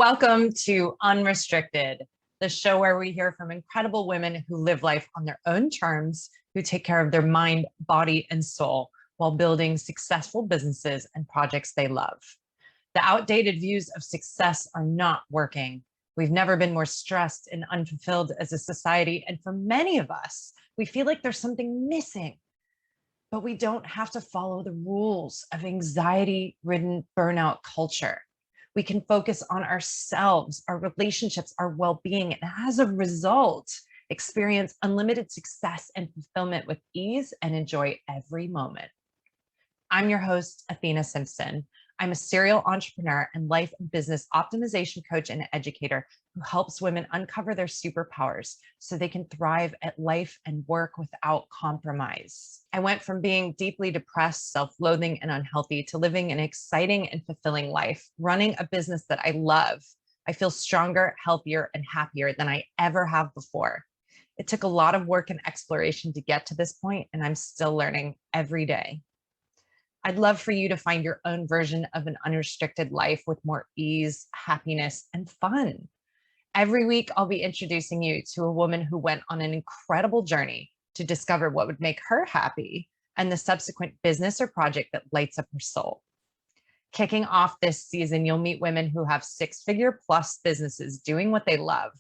Welcome to Unrestricted, the show where we hear from incredible women who live life on their own terms, who take care of their mind, body, and soul while building successful businesses and projects they love. The outdated views of success are not working. We've never been more stressed and unfulfilled as a society. And for many of us, we feel like there's something missing. But we don't have to follow the rules of anxiety-ridden burnout culture. We can focus on ourselves, our relationships, our well-being, and as a result, experience unlimited success and fulfillment with ease and enjoy every moment. I'm your host, Athena Simpson. I'm a serial entrepreneur and life and business optimization coach and educator who helps women uncover their superpowers so they can thrive at life and work without compromise. I went from being deeply depressed, self-loathing, and unhealthy to living an exciting and fulfilling life, running a business that I love. I feel stronger, healthier, and happier than I ever have before. It took a lot of work and exploration to get to this point, and I'm still learning every day. I'd love for you to find your own version of an unrestricted life with more ease, happiness, and fun. Every week, I'll be introducing you to a woman who went on an incredible journey to discover what would make her happy and the subsequent business or project that lights up her soul. Kicking off this season, you'll meet women who have six-figure plus businesses doing what they love.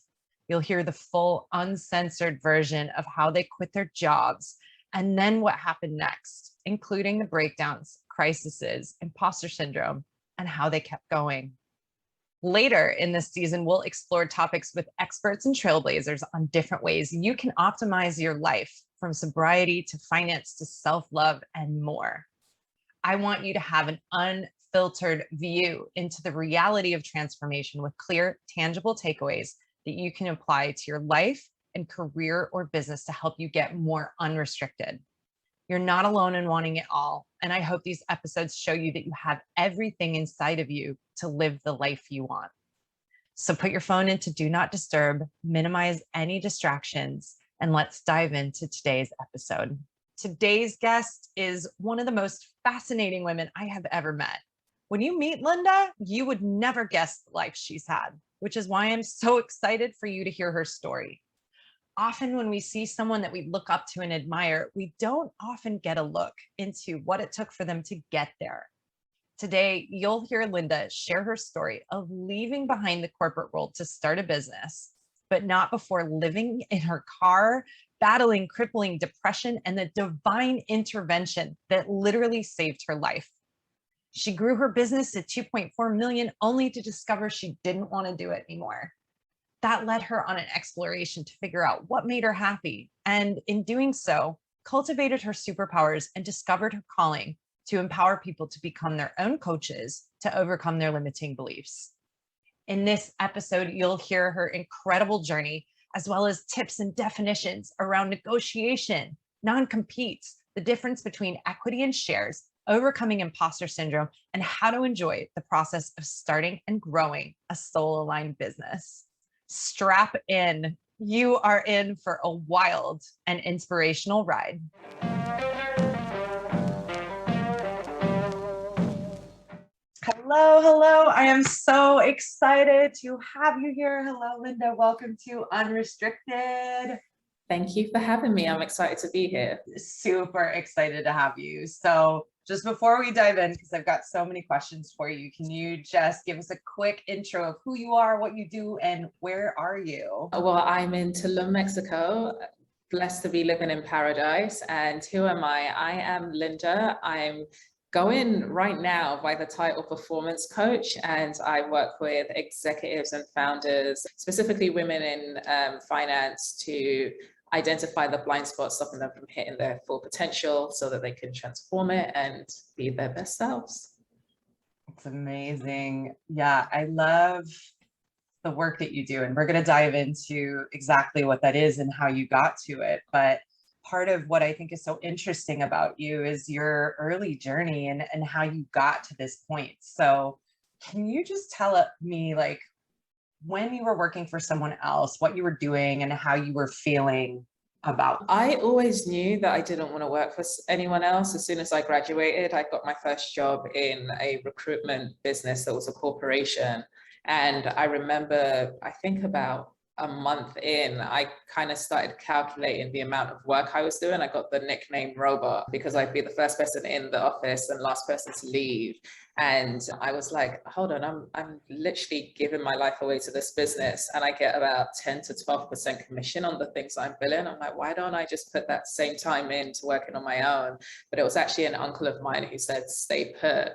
You'll hear the full, uncensored version of how they quit their jobs and then what happened next, including the breakdowns, crises, imposter syndrome, and how they kept going. Later in this season, we'll explore topics with experts and trailblazers on different ways you can optimize your life, from sobriety to finance to self-love and more. I want you to have an unfiltered view into the reality of transformation with clear, tangible takeaways that you can apply to your life and career or business to help you get more unrestricted. You're not alone in wanting it all. And I hope these episodes show you that you have everything inside of you to live the life you want. So put your phone into do not disturb, minimize any distractions, and let's dive into today's episode. Today's guest is one of the most fascinating women I have ever met. When you meet Linda, you would never guess the life she's had, which is why I'm so excited for you to hear her story. Often when we see someone that we look up to and admire, we don't often get a look into what it took for them to get there. Today, you'll hear Linda share her story of leaving behind the corporate world to start a business, but not before living in her car, battling crippling depression and the divine intervention that literally saved her life. She grew her business to 2.4 million only to discover she didn't want to do it anymore. That led her on an exploration to figure out what made her happy. And in doing so, cultivated her superpowers and discovered her calling to empower people to become their own coaches to overcome their limiting beliefs. In this episode, you'll hear her incredible journey, as well as tips and definitions around negotiation, non-competes, the difference between equity and shares, overcoming imposter syndrome, and how to enjoy the process of starting and growing a soul-aligned business. Strap in. You are in for a wild and inspirational ride. Hello, hello. I am so excited to have you here. Hello, Linda. Welcome to Unrestricted. Thank you for having me. I'm excited to be here. Super excited to have you. So just before we dive in, because I've got so many questions for you, can you just give us a quick intro of who you are, what you do, and where are you? Well, I'm in Tulum, Mexico. Blessed to be living in paradise. And who am I? I am Linda. I'm going right now by the title performance coach, and I work with executives and founders, specifically women in finance, to identify the blind spots, stopping them from hitting their full potential so that they can transform it and be their best selves. It's amazing. Yeah, I love the work that you do, and we're going to dive into exactly what that is and how you got to it. But part of what I think is so interesting about you is your early journey and how you got to this point. So can you just tell me, like, when you were working for someone else, what you were doing and how you were feeling about? I always knew that I didn't want to work for anyone else. As soon as I graduated, I got my first job in a recruitment business that was a corporation. And I remember, I think about a month in, I kind of started calculating the amount of work I was doing. I got the nickname Robot because I'd be the first person in the office and last person to leave. And I was like, hold on, I'm literally giving my life away to this business, and I get about 10 to 12% commission on the things I'm billing. I'm like, why don't I just put that same time into working on my own? But it was actually an uncle of mine who said, stay put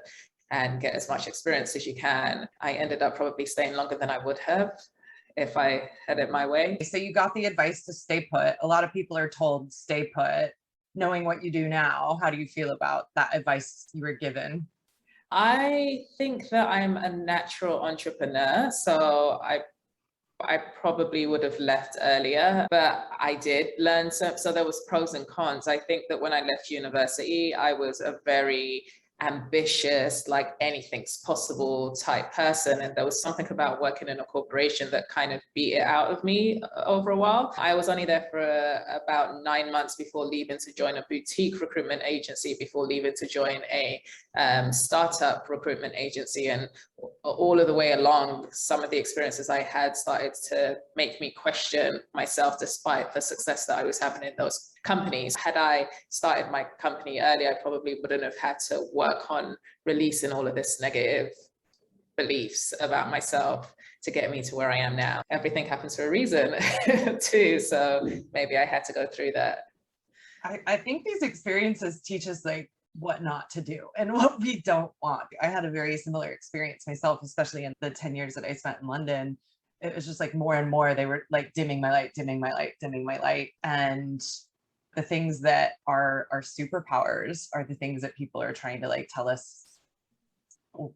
and get as much experience as you can. I ended up probably staying longer than I would have if I had it my way. So you got the advice to stay put. A lot of people are told stay put. Knowing what you do now, how do you feel about that advice you were given? I think that I'm a natural entrepreneur, so I probably would have left earlier, but I did learn so there was pros and cons. I think that when I left university, I was a very ambitious, like anything's possible type person. And there was something about working in a corporation that kind of beat it out of me over a while. I was only there for about 9 months before leaving to join a boutique recruitment agency, before leaving to join a startup recruitment agency. And all of the way along, some of the experiences I had started to make me question myself despite the success that I was having in those companies. Had I started my company earlier, I probably wouldn't have had to work on releasing all of this negative beliefs about myself to get me to where I am now. Everything happens for a reason too, so maybe I had to go through that. I think these experiences teach us like what not to do and what we don't want. I had a very similar experience myself, especially in the 10 years that I spent in London. It was just like more and more, they were like dimming my light, dimming my light, dimming my light. And the things that are our superpowers are the things that people are trying to like tell us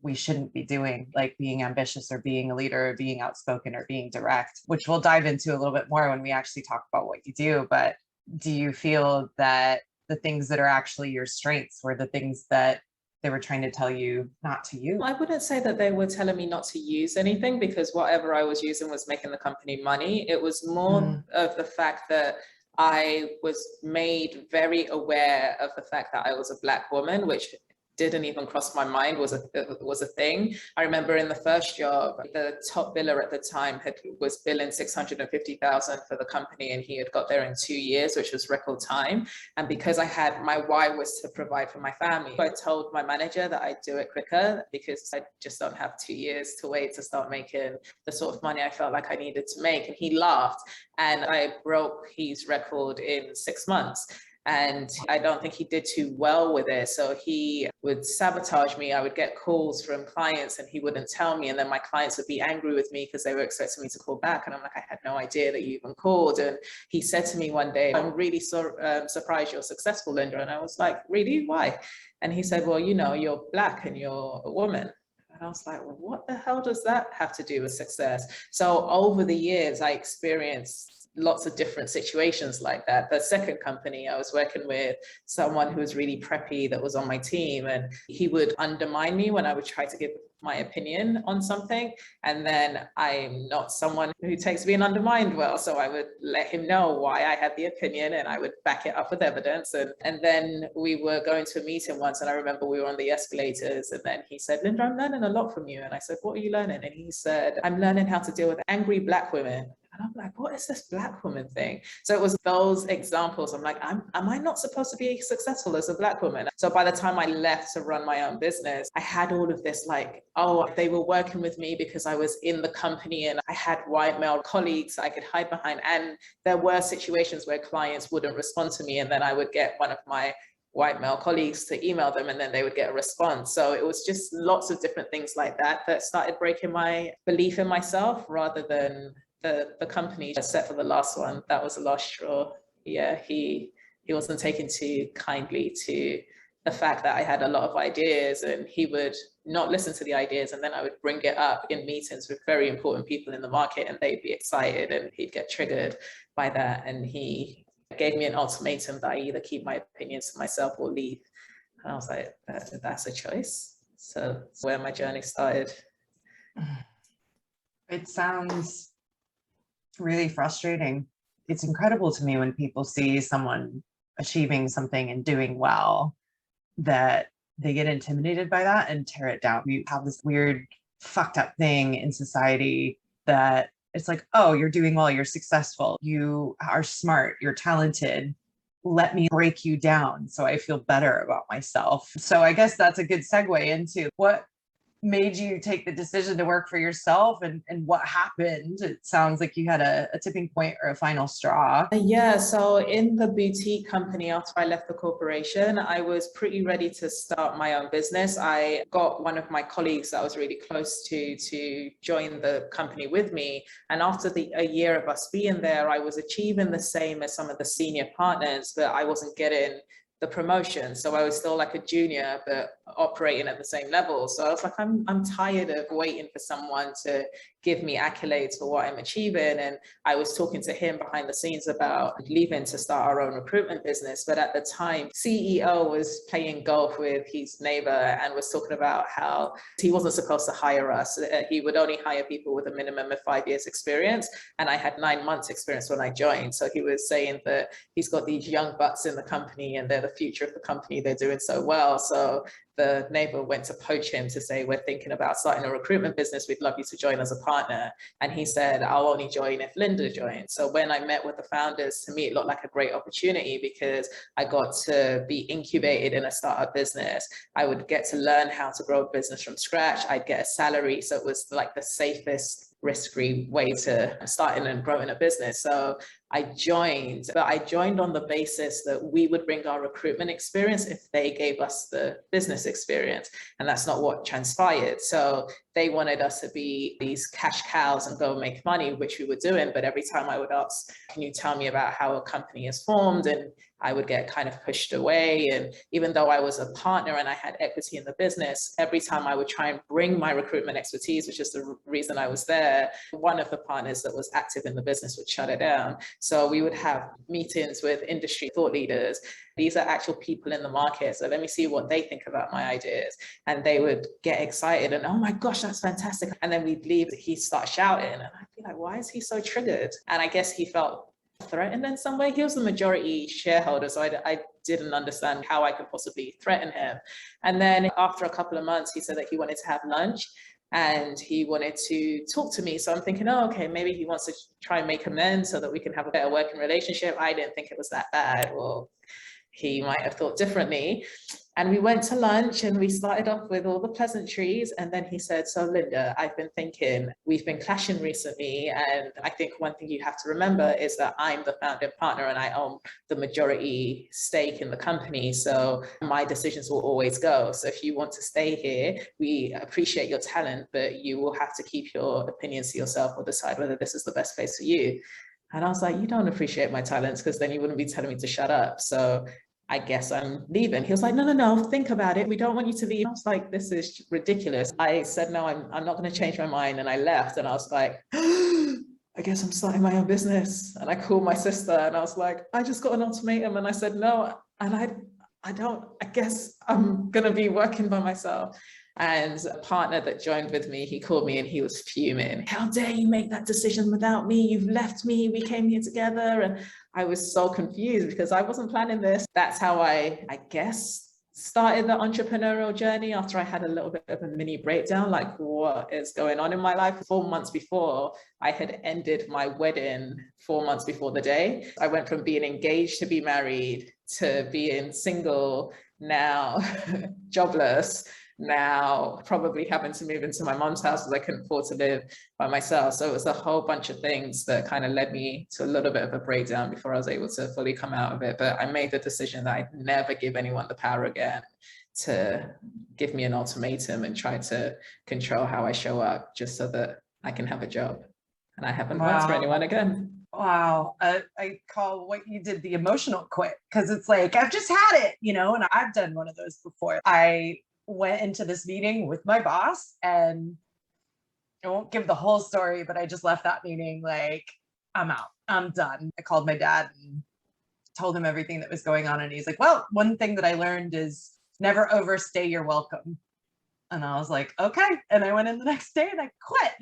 we shouldn't be doing, like being ambitious or being a leader or being outspoken or being direct, which we'll dive into a little bit more when we actually talk about what you do. But do you feel that the things that are actually your strengths were the things that they were trying to tell you not to use? I wouldn't say that they were telling me not to use anything, because whatever I was using was making the company money. It was more of the fact that I was made very aware of the fact that I was a Black woman, which didn't even cross my mind was a thing. I remember in the first job, the top biller at the time was billing 650,000 for the company, and he had got there in 2 years, which was record time. And because my why was to provide for my family, I told my manager that I'd do it quicker because I just don't have 2 years to wait to start making the sort of money I felt like I needed to make. And he laughed, and I broke his record in 6 months. And I don't think he did too well with it. So he would sabotage me. I would get calls from clients and he wouldn't tell me. And then my clients would be angry with me because they were expecting me to call back. And I'm like, I had no idea that you even called. And he said to me one day, I'm really surprised you're successful, Linda. And I was like, really? Why? And he said, well, you know, you're Black and you're a woman. And I was like, well, what the hell does that have to do with success? So over the years, I experienced lots of different situations like that. The second company, I was working with someone who was really preppy that was on my team, and he would undermine me when I would try to give my opinion on something. And then I'm not someone who takes being undermined well. So I would let him know why I had the opinion and I would back it up with evidence. And then we were going to a meeting once, and I remember we were on the escalators, and then he said, Linda, I'm learning a lot from you. And I said, what are you learning? And he said, I'm learning how to deal with angry Black women. And I'm like, what is this Black woman thing? So it was those examples. I'm like, am I not supposed to be successful as a Black woman? So by the time I left to run my own business, I had all of this like, oh, they were working with me because I was in the company and I had white male colleagues I could hide behind. And there were situations where clients wouldn't respond to me. And then I would get one of my white male colleagues to email them, and then they would get a response. So it was just lots of different things like that that started breaking my belief in myself, rather than the company, except for the last one. That was the last straw. Yeah, he wasn't taking too kindly to the fact that I had a lot of ideas, and he would not listen to the ideas, and then I would bring it up in meetings with very important people in the market, and they'd be excited, and he'd get triggered by that. And he gave me an ultimatum that I either keep my opinions to myself or leave. And I was like, that's a choice. So that's where my journey started. It sounds really frustrating. It's incredible to me when people see someone achieving something and doing well, that they get intimidated by that and tear it down. We have this weird fucked up thing in society that it's like, oh, you're doing well, you're successful, you are smart, you're talented. Let me break you down so I feel better about myself. So I guess that's a good segue into what made you take the decision to work for yourself, and what happened. It sounds like you had a tipping point or a final straw. Yeah, so in the boutique company, after I left the corporation, I was pretty ready to start my own business. I got one of my colleagues that I was really close to join the company with me. And after a year of us being there, I was achieving the same as some of the senior partners, but I wasn't getting the promotion. So I was still like a junior, but operating at the same level. So I was like, I'm tired of waiting for someone to give me accolades for what I'm achieving. And I was talking to him behind the scenes about leaving to start our own recruitment business. But at the time, CEO was playing golf with his neighbor and was talking about how he wasn't supposed to hire us. He would only hire people with a minimum of 5 years experience. And I had 9 months experience when I joined. So he was saying that he's got these young bucks in the company and they're the future of the company. They're doing so well. So the neighbor went to poach him to say, we're thinking about starting a recruitment business. We'd love you to join as a partner. And he said, I'll only join if Linda joins. So when I met with the founders, to me, it looked like a great opportunity because I got to be incubated in a startup business. I would get to learn how to grow a business from scratch. I'd get a salary. So it was like the safest, risk-free way to starting and growing a business. So I joined, but I joined on the basis that we would bring our recruitment experience if they gave us the business experience. And that's not what transpired. So they wanted us to be these cash cows and go make money, which we were doing. But every time I would ask, can you tell me about how a company is formed? And I would get kind of pushed away. And even though I was a partner and I had equity in the business, every time I would try and bring my recruitment expertise, which is the reason I was there, one of the partners that was active in the business would shut it down. So we would have meetings with industry thought leaders. These are actual people in the market. So let me see what they think about my ideas. And they would get excited and, oh my gosh, that's fantastic. And then we'd leave, he'd start shouting. And I'd be like, why is he so triggered? And I guess he felt threatened in some way. He was the majority shareholder, so I didn't understand how I could possibly threaten him. And then after a couple of months, he said that he wanted to have lunch and he wanted to talk to me. So I'm thinking, oh, okay, maybe he wants to try and make amends so that we can have a better working relationship. I didn't think it was that bad. Well, he might have thought differently. And we went to lunch and we started off with all the pleasantries. And then he said, so Linda, I've been thinking, we've been clashing recently. And I think one thing you have to remember is that I'm the founding partner and I own the majority stake in the company. So my decisions will always go. So if you want to stay here, we appreciate your talent, but you will have to keep your opinions to yourself or decide whether this is the best place for you. And I was like, you don't appreciate my talents because then you wouldn't be telling me to shut up. So I guess I'm leaving. He was like, no, think about it. We don't want you to leave. I was like, this is ridiculous. I said, no, I'm not going to change my mind. And I left and I was like, I guess I'm starting my own business. And I called my sister and I was like, I just got an ultimatum. And I said, no, and I guess I'm going to be working by myself. And a partner that joined with me, he called me and he was fuming. How dare you make that decision without me? You've left me. We came here together. And I was so confused because I wasn't planning this. That's how I guess, started the entrepreneurial journey after I had a little bit of a mini breakdown, like what is going on in my life. 4 months before, I had ended my wedding 4 months before the day. I went from being engaged to be married to being single, now jobless, now probably having to move into my mom's house because I couldn't afford to live by myself. So it was a whole bunch of things that kind of led me to a little bit of a breakdown before I was able to fully come out of it. But I made the decision that I'd never give anyone the power again to give me an ultimatum and try to control how I show up just so that I can have a job. And I haven't worked for anyone again. Wow. I call what you did the emotional quit, because it's like, I've just had it, and I've done one of those before. I went into this meeting with my boss and I won't give the whole story, but I just left that meeting like, I'm out, I'm done. I called my dad and told him everything that was going on. And he's like, well, one thing that I learned is never overstay your welcome. And I was like, okay. And I went in the next day and I quit.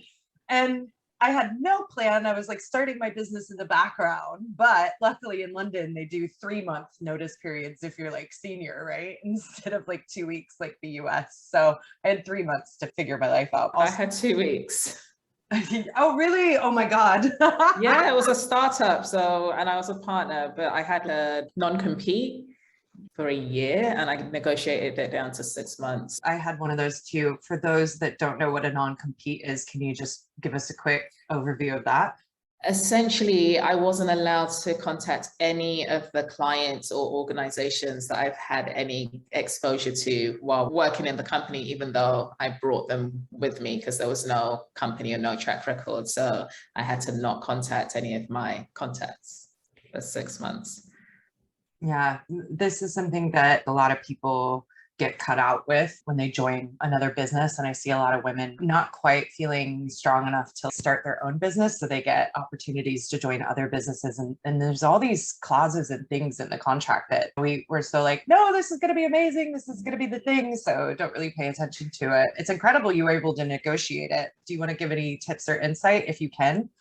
And I had no plan. I was like starting my business in the background, but luckily in London, they do 3-month notice periods if you're like senior, right? Instead of like 2 weeks like the US. So I had 3 months to figure my life out. I had 2 weeks. Oh, really? Oh my God. Yeah, it was a startup. So, and I was a partner, but I had a non-compete for a year and I negotiated it down to 6 months. I had one of those too. For those that don't know what a non-compete is, can you just give us a quick overview of that? Essentially, I wasn't allowed to contact any of the clients or organizations that I've had any exposure to while working in the company, even though I brought them with me because there was no company or no track record. So I had to not contact any of my contacts for 6 months. Yeah, this is something that a lot of people get cut out with when they join another business. And I see a lot of women not quite feeling strong enough to start their own business. So they get opportunities to join other businesses. And there's all these clauses and things in the contract that we're so like, no, this is going to be amazing. This is going to be the thing. So don't really pay attention to it. It's incredible you were able to negotiate it. Do you want to give any tips or insight if you can?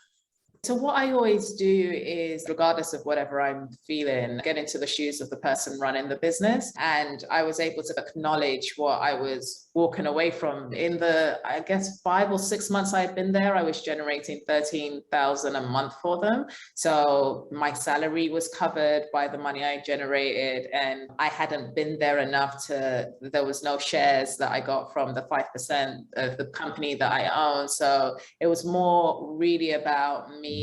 So what I always do is, regardless of whatever I'm feeling, get into the shoes of the person running the business. And I was able to acknowledge what I was walking away from. In the, I guess, 5 or 6 months I'd been there, I was generating 13,000 a month for them. So my salary was covered by the money I generated, and I hadn't been there enough there was no shares that I got from the 5% of the company that I own. So it was more really about me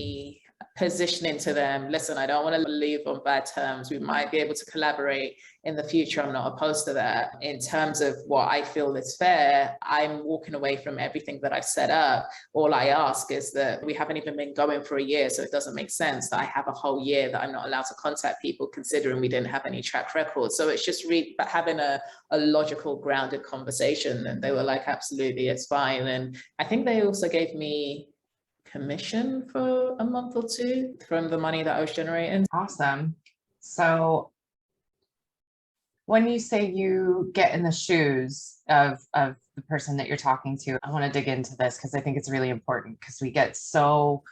positioning to them, listen, I don't want to leave on bad terms. We might be able to collaborate in the future. I'm not opposed to that. In terms of what I feel is fair, I'm walking away from everything that I've set up. All I ask is that we haven't even been going for a year, so it doesn't make sense that I have a whole year that I'm not allowed to contact people, considering we didn't have any track record. So it's just really having a logical, grounded conversation. And they were like, absolutely, it's fine. And I think they also gave me commission for a month or 2 from the money that I was generating. Awesome. So when you say you get in the shoes of the person that you're talking to, I want to dig into this because I think it's really important, because we get so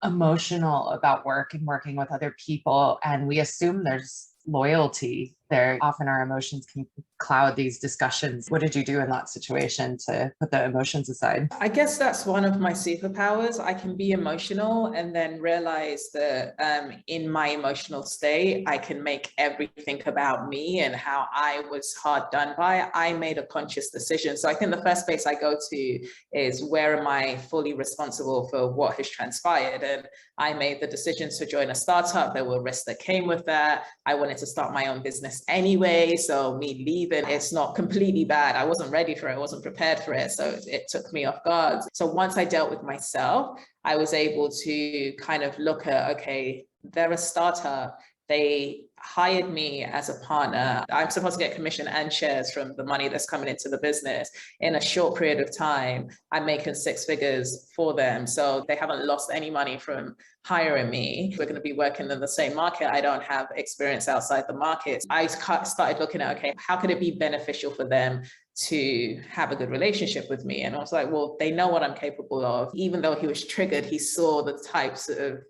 emotional about work and working with other people, and we assume there's loyalty there. Often our emotions can cloud these discussions. What did you do in that situation to put the emotions aside? I guess that's one of my superpowers. I can be emotional and then realize that in my emotional state, I can make everything about me and how I was hard done by. I made a conscious decision. So I think the first place I go to is, where am I fully responsible for what has transpired? And I made the decision to join a startup. There were risks that came with that. I wanted to start my own business anyway. So me leaving, it's not completely bad. I wasn't ready for it. I wasn't prepared for it. So it took me off guard. So once I dealt with myself, I was able to kind of look at, okay, they're a startup. They hired me as a partner. I'm supposed to get commission and shares from the money that's coming into the business. In a short period of time, I'm making 6 figures for them. So they haven't lost any money from hiring me. We're going to be working in the same market. I don't have experience outside the market. I started looking at, okay, how could it be beneficial for them to have a good relationship with me? And I was like, well, they know what I'm capable of. Even though he was triggered, he saw the types of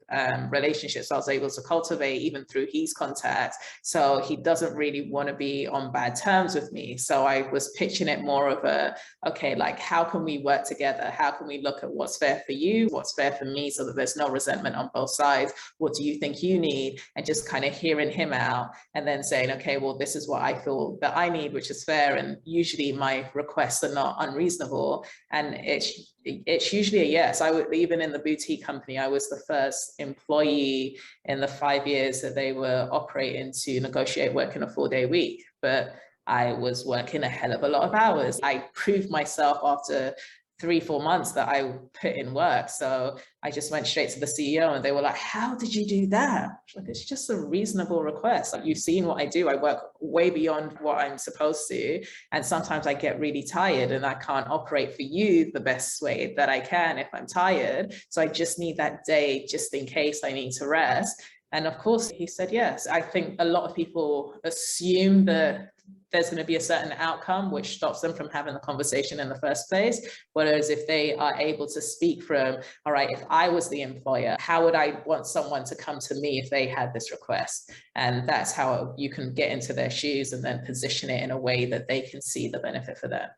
relationships I was able to cultivate, even through his contacts. So he doesn't really want to be on bad terms with me. So I was pitching it more of a, okay, like, how can we work together? How can we look at what's fair for you, what's fair for me, so that there's no resentment on both sides? What do you think you need? And just kind of hearing him out, and then saying, okay, well, this is what I feel that I need, which is fair. And usually my requests are not unreasonable. And it's usually a yes. Even in the boutique company, I was the first employee in the 5 years that they were operating to negotiate working a 4-day week. But I was working a hell of a lot of hours. I proved myself after 3-4 months that I put in work. So I just went straight to the CEO, and they were like, how did you do that? Like, it's just a reasonable request. Like, you've seen what I do. I work way beyond what I'm supposed to. And sometimes I get really tired and I can't operate for you the best way that I can if I'm tired. So I just need that day just in case I need to rest. And of course, he said yes. I think a lot of people assume that there's going to be a certain outcome which stops them from having the conversation in the first place. Whereas if they are able to speak from, all right, if I was the employer, how would I want someone to come to me if they had this request? And that's how you can get into their shoes and then position it in a way that they can see the benefit for them.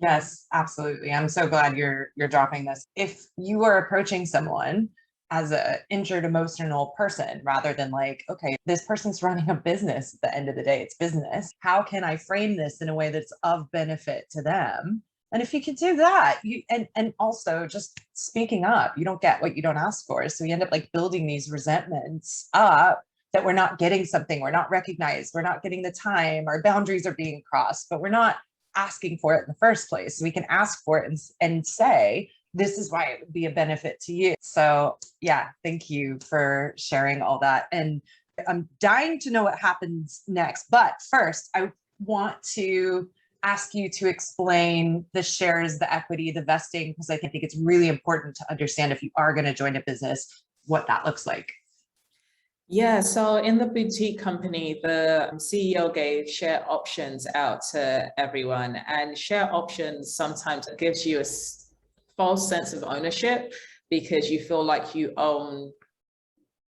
Yes, absolutely. I'm so glad you're dropping this. If you are approaching someone as an injured emotional person, rather than like, okay, this person's running a business at the end of the day, it's business. How can I frame this in a way that's of benefit to them? And if you can do that, and also just speaking up, you don't get what you don't ask for. So you end up like building these resentments up that we're not getting something, we're not recognized, we're not getting the time, our boundaries are being crossed, but we're not asking for it in the first place. We can ask for it and say, this is why it would be a benefit to you. So yeah, thank you for sharing all that. And I'm dying to know what happens next. But first, I want to ask you to explain the shares, the equity, the vesting, because I think it's really important to understand if you are going to join a business, what that looks like. Yeah, so in the boutique company, the CEO gave share options out to everyone, and share options sometimes gives you a false sense of ownership because you feel like you own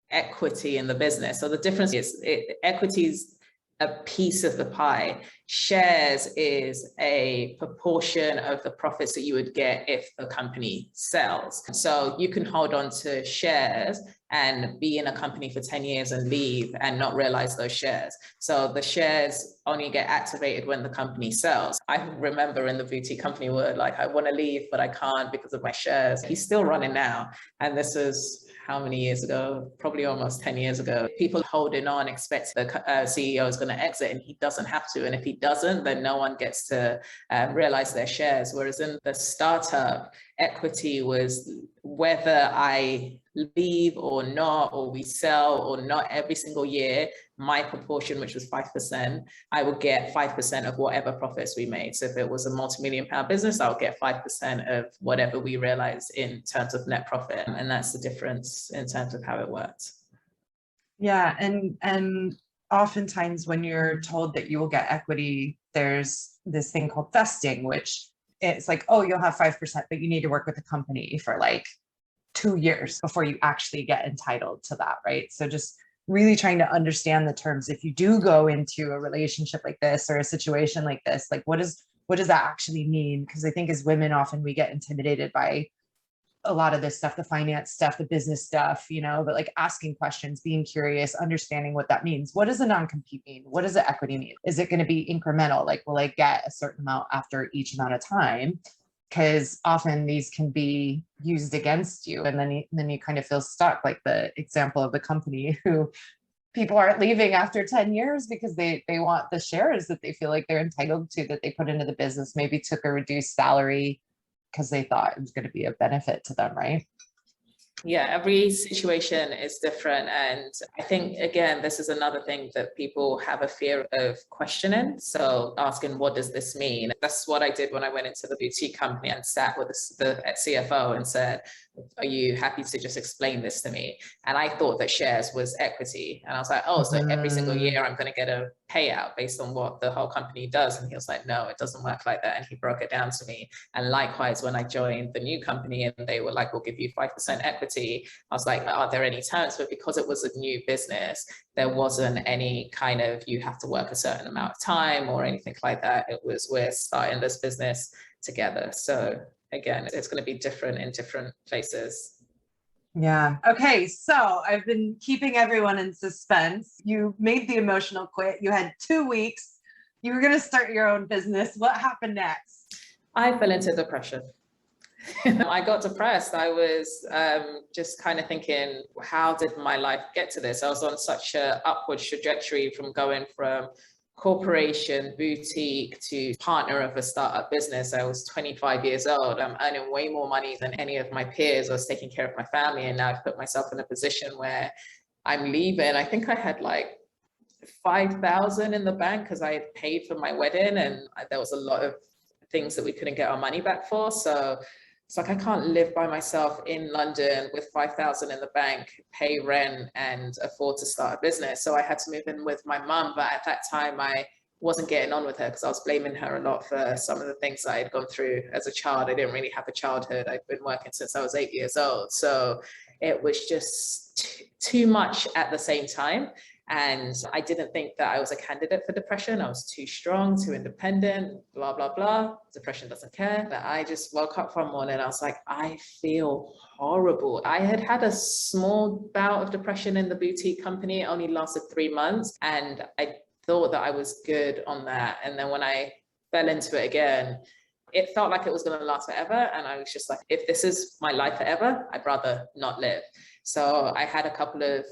equity in the business. So the difference is equity is a piece of the pie. Shares is a proportion of the profits that you would get if the company sells. So you can hold on to shares and be in a company for 10 years and leave and not realize those shares. So the shares only get activated when the company sells. I remember in the boutique company where like, I want to leave, but I can't because of my shares. He's still running now. And this is how many years ago? Probably almost 10 years ago. People holding on, expect the CEO is going to exit, and he doesn't have to. And if he doesn't, then no one gets to realize their shares. Whereas in the startup, equity was whether I leave or not, or we sell or not, every single year, my proportion, which was 5%, I would get 5% of whatever profits we made. So if it was a multi-million-pound business, I'll get 5% of whatever we realized in terms of net profit. And that's the difference in terms of how it works. Yeah, and oftentimes when you're told that you will get equity, there's this thing called vesting, which it's like, oh, you'll have 5%, but you need to work with the company for like 2 years before you actually get entitled to that, right? So just really trying to understand the terms. If you do go into a relationship like this or a situation like this, like what does that actually mean? Because I think as women, often we get intimidated by a lot of this stuff, the finance stuff, the business stuff, you know, but like asking questions, being curious, understanding what that means. What does a non-compete mean? What does the equity mean? Is it going to be incremental? Like, will I get a certain amount after each amount of time? Because often these can be used against you. And then you kind of feel stuck, like the example of the company who people aren't leaving after 10 years because they want the shares that they feel like they're entitled to, that they put into the business, maybe took a reduced salary because they thought it was going to be a benefit to them, right? Yeah, every situation is different. And I think, again, this is another thing that people have a fear of questioning. So asking, what does this mean? That's what I did when I went into the boutique company and sat with the CFO and said, are you happy to just explain this to me? And I thought that shares was equity. And I was like, oh, so every single year I'm going to get a payout based on what the whole company does. And he was like, no, it doesn't work like that. And he broke it down to me. And likewise, when I joined the new company and they were like, we'll give you 5% equity, I was like, are there any terms? But because it was a new business, there wasn't any kind of, you have to work a certain amount of time or anything like that. It was, we're starting this business together. So again, it's going to be different in different places. Yeah. Okay. So I've been keeping everyone in suspense. You made the emotional quit. You had 2 weeks. You were going to start your own business. What happened next? I fell into depression. I got depressed. I was just kind of thinking, how did my life get to this? I was on such an upward trajectory from going from corporation, boutique to partner of a startup business. I was 25 years old. I'm earning way more money than any of my peers. I was taking care of my family. And now I've put myself in a position where I'm leaving. I think I had like 5,000 in the bank because I had paid for my wedding and there was a lot of things that we couldn't get our money back for. So it's like, I can't live by myself in London with 5,000 in the bank, pay rent and afford to start a business. So I had to move in with my mum. But at that time, I wasn't getting on with her because I was blaming her a lot for some of the things that I had gone through as a child. I didn't really have a childhood. I'd been working since I was 8 years old. So it was just too much at the same time. And I didn't think that I was a candidate for depression. I was too strong, too independent, blah, blah, blah. Depression doesn't care. But I just woke up one morning and I was like, I feel horrible. I had had a small bout of depression in the boutique company. It only lasted 3 months. And I thought that I was good on that. And then when I fell into it again, it felt like it was going to last forever. And I was just like, if this is my life forever, I'd rather not live. So I had a couple of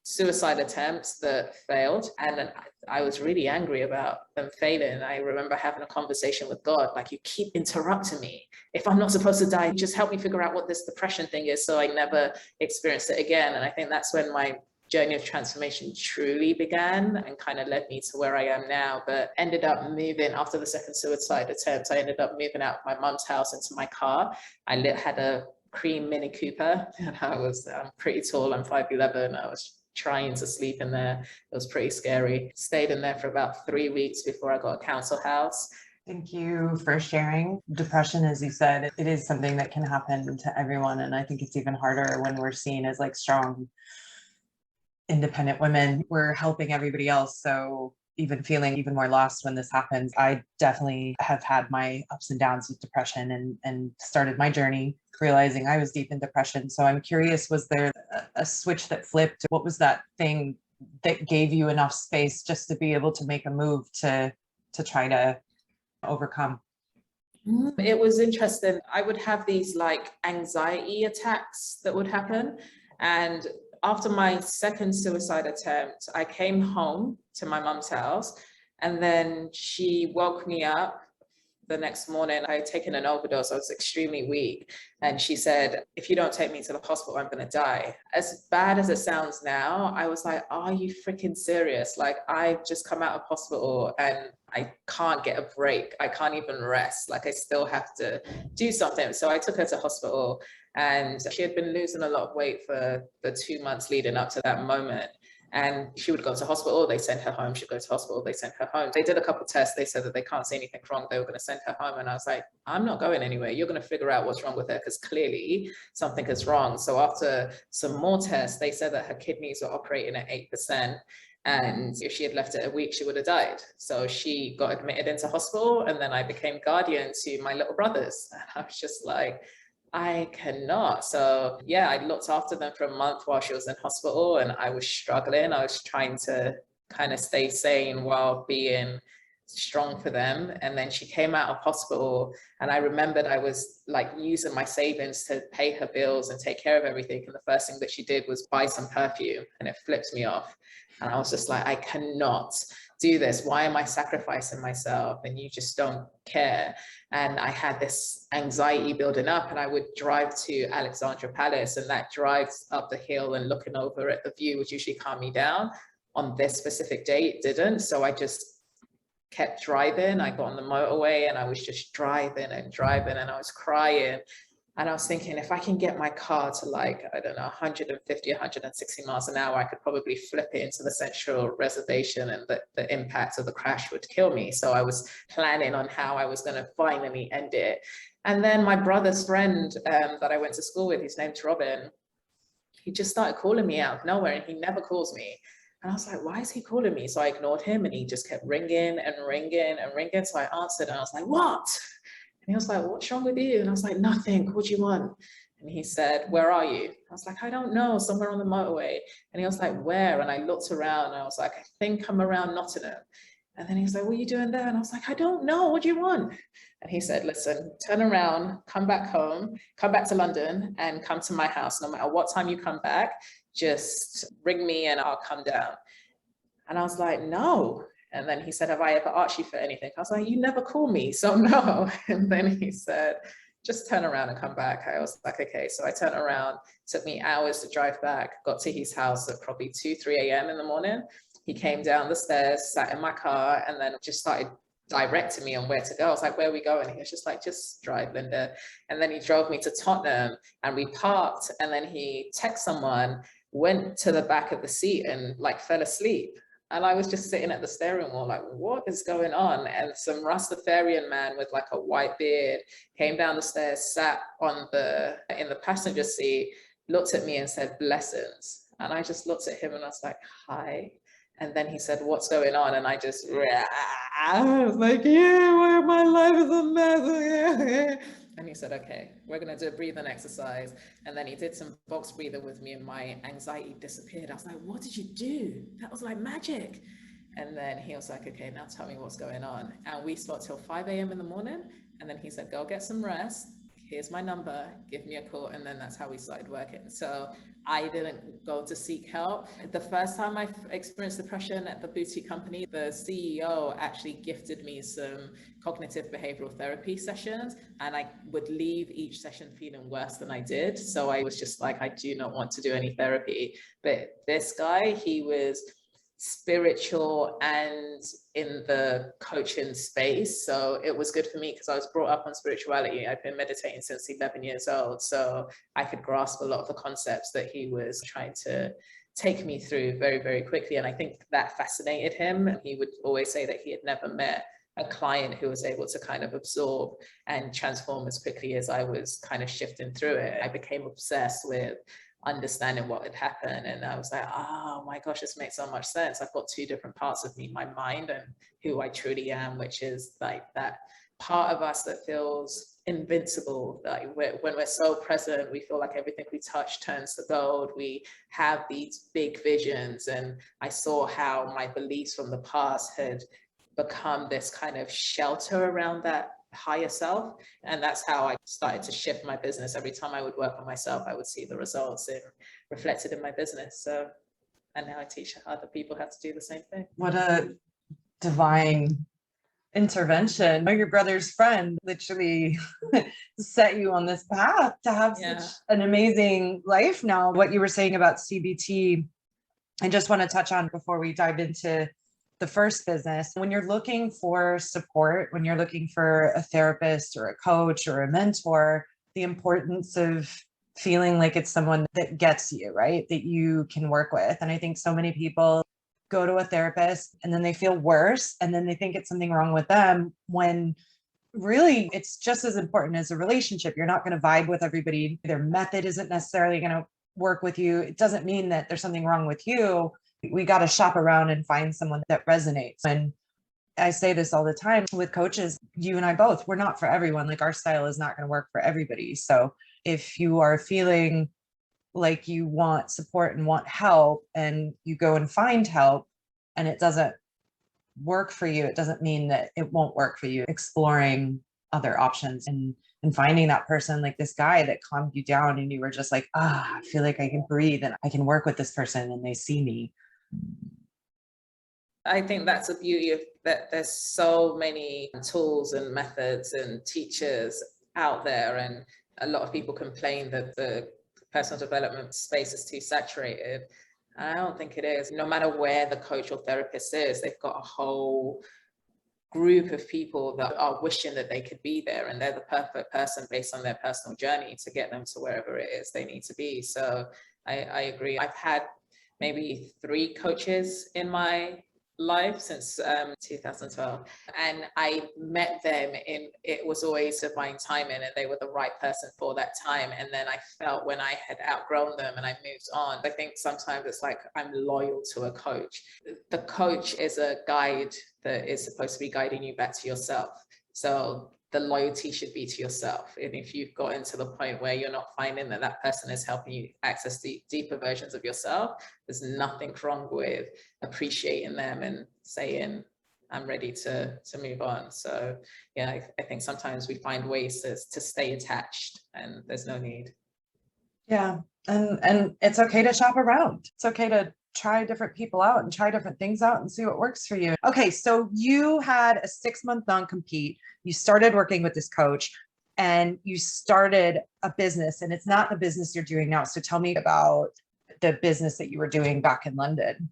suicide attempts that failed. And then I was really angry about them failing. I remember having a conversation with God, like, you keep interrupting me. If I'm not supposed to die, just help me figure out what this depression thing is so I never experience it again. And I think that's when my journey of transformation truly began and kind of led me to where I am now. But ended up moving after the second suicide attempt. I ended up moving out of my mum's house into my car. I had a cream Mini Cooper, and I'm pretty tall. I'm 5'11". I was trying to sleep in there. It was pretty scary. Stayed in there for about 3 weeks before I got a council house. Thank you for sharing. Depression, as you said, it is something that can happen to everyone. And I think it's even harder when we're seen as like strong, independent women. We're helping everybody else. So even feeling even more lost when this happens. I definitely have had my ups and downs with depression and started my journey realizing I was deep in depression. So I'm curious, was there a switch that flipped? What was that thing that gave you enough space just to be able to make a move to try to overcome? It was interesting. I would have these like anxiety attacks that would happen. And after my second suicide attempt, I came home to my mum's house, and then she woke me up the next morning. I had taken an overdose. I was extremely weak. And she said, if you don't take me to the hospital, I'm going to die. As bad as it sounds now, I was like, are you freaking serious? Like, I've just come out of hospital and I can't get a break. I can't even rest. Like, I still have to do something. So I took her to hospital, and she had been losing a lot of weight for the 2 months leading up to that moment. And she would go to hospital, they sent her home. She'd go to hospital, they sent her home. They did a couple of tests. They said that they can't see anything wrong. They were going to send her home. And I was like, I'm not going anywhere. You're going to figure out what's wrong with her, because clearly something is wrong. So after some more tests, they said that her kidneys were operating at 8%. And if she had left it a week, she would have died. So she got admitted into hospital, and then I became guardian to my little brothers. And I was just like, I cannot. So yeah, I looked after them for a month while she was in hospital, and I was struggling. I was trying to kind of stay sane while being strong for them. And then she came out of hospital, and I remembered I was like using my savings to pay her bills and take care of everything. And the first thing that she did was buy some perfume, and it flipped me off. And I was just like, I cannot do this. Why am I sacrificing myself? And you just don't care. And I had this anxiety building up, and I would drive to Alexandra Palace, and that drives up the hill and looking over at the view would usually calm me down. On this specific day, it didn't. So I just kept driving. I got on the motorway, and I was just driving and driving, and I was crying. And I was thinking, if I can get my car to like, I don't know, 150, 160 miles an hour, I could probably flip it into the central reservation, and the impact of the crash would kill me. So I was planning on how I was going to finally end it. And then my brother's friend that I went to school with, his name's Robin, he just started calling me out of nowhere, and he never calls me. And I was like, why is he calling me? So I ignored him, and he just kept ringing and ringing and ringing. So I answered, and I was like, what? And he was like, what's wrong with you? And I was like, nothing. What do you want? And he said, where are you? I was like, I don't know, somewhere on the motorway. And he was like, where? And I looked around, and I was like, I think I'm around Nottingham. And then he was like, what are you doing there? And I was like, I don't know. What do you want? And he said, listen, turn around, come back home, come back to London, and come to my house. No matter what time you come back, just ring me and I'll come down. And I was like, no. And then he said, have I ever asked you for anything? I was like, you never call me, so no. And then he said, just turn around and come back. I was like, okay. So I turned around, took me hours to drive back, got to his house at probably 2, 3 a.m. in the morning. He came down the stairs, sat in my car, and then just started directing me on where to go. I was like, where are we going? He was just like, just drive, Linda. And then he drove me to Tottenham, and we parked, and then he texted someone, went to the back of the seat and like fell asleep. And I was just sitting at the steering wheel like, what is going on? And some Rastafarian man with like a white beard came down the stairs, sat in the passenger seat, looked at me and said, blessings. And I just looked at him and I was like, hi. And then he said, what's going on? And I was like, yeah, my life is a mess. And he said, okay, we're going to do a breathing exercise. And then he did some box breathing with me and my anxiety disappeared. I was like, what did you do? That was like magic. And then he was like, okay, now tell me what's going on. And we spoke till 5 a.m. in the morning. And then he said, go get some rest. Here's my number, give me a call. And then that's how we started working. So I didn't go to seek help. The first time I experienced depression at the boutique company, the CEO actually gifted me some cognitive behavioral therapy sessions, and I would leave each session feeling worse than I did. So I was just like, I do not want to do any therapy. But this guy, he was spiritual and in the coaching space. So it was good for me because I was brought up on spirituality. I've been meditating since 11 years old. So I could grasp a lot of the concepts that he was trying to take me through very, very quickly. And I think that fascinated him. And he would always say that he had never met a client who was able to kind of absorb and transform as quickly as I was kind of shifting through it. I became obsessed with understanding what had happened. And I was like, oh my gosh, this makes so much sense. I've got two different parts of me, my mind and who I truly am, which is like that part of us that feels invincible. Like when we're so present, we feel like everything we touch turns to gold. We have these big visions. And I saw how my beliefs from the past had become this kind of shelter around that higher self. And that's how I started to shift my business. Every time I would work on myself, I would see the results reflected in my business. So, and now I teach other people how to do the same thing. What a divine intervention. Your brother's friend literally set you on this path to have such an amazing life now. What you were saying about CBT, I just want to touch on before we dive into the first business. When you're looking for support, when you're looking for a therapist or a coach or a mentor, the importance of feeling like it's someone that gets you, right? That you can work with. And I think so many people go to a therapist and then they feel worse and then they think it's something wrong with them, when really it's just as important as a relationship. You're not going to vibe with everybody. Their method isn't necessarily going to work with you. It doesn't mean that there's something wrong with you. We got to shop around and find someone that resonates. And I say this all the time with coaches, you and I both, we're not for everyone. Like our style is not going to work for everybody. So if you are feeling like you want support and want help and you go and find help and it doesn't work for you, it doesn't mean that it won't work for you. Exploring other options and finding that person, like this guy that calmed you down and you were just like, I feel like I can breathe and I can work with this person and they see me. I think that's the beauty of that. There's so many tools and methods and teachers out there, and a lot of people complain that the personal development space is too saturated. I don't think it is. No matter where the coach or therapist is, they've got a whole group of people that are wishing that they could be there, and they're the perfect person based on their personal journey to get them to wherever it is they need to be. So I agree. I've had maybe 3 coaches in my life since 2012, and I met them it was always divine timing, and they were the right person for that time. And then I felt when I had outgrown them and I moved on, I think sometimes it's like I'm loyal to a coach. The coach is a guide that is supposed to be guiding you back to yourself. So the loyalty should be to yourself. And if you've gotten to the point where you're not finding that that person is helping you access the deeper versions of yourself, there's nothing wrong with appreciating them and saying, I'm ready to move on. So yeah, I think sometimes we find ways to stay attached, and there's no need. Yeah. And it's okay to shop around. It's okay to try different people out and try different things out and see what works for you. Okay. So you had a 6-month non-compete. You started working with this coach and you started a business, and it's not the business you're doing now. So tell me about the business that you were doing back in London.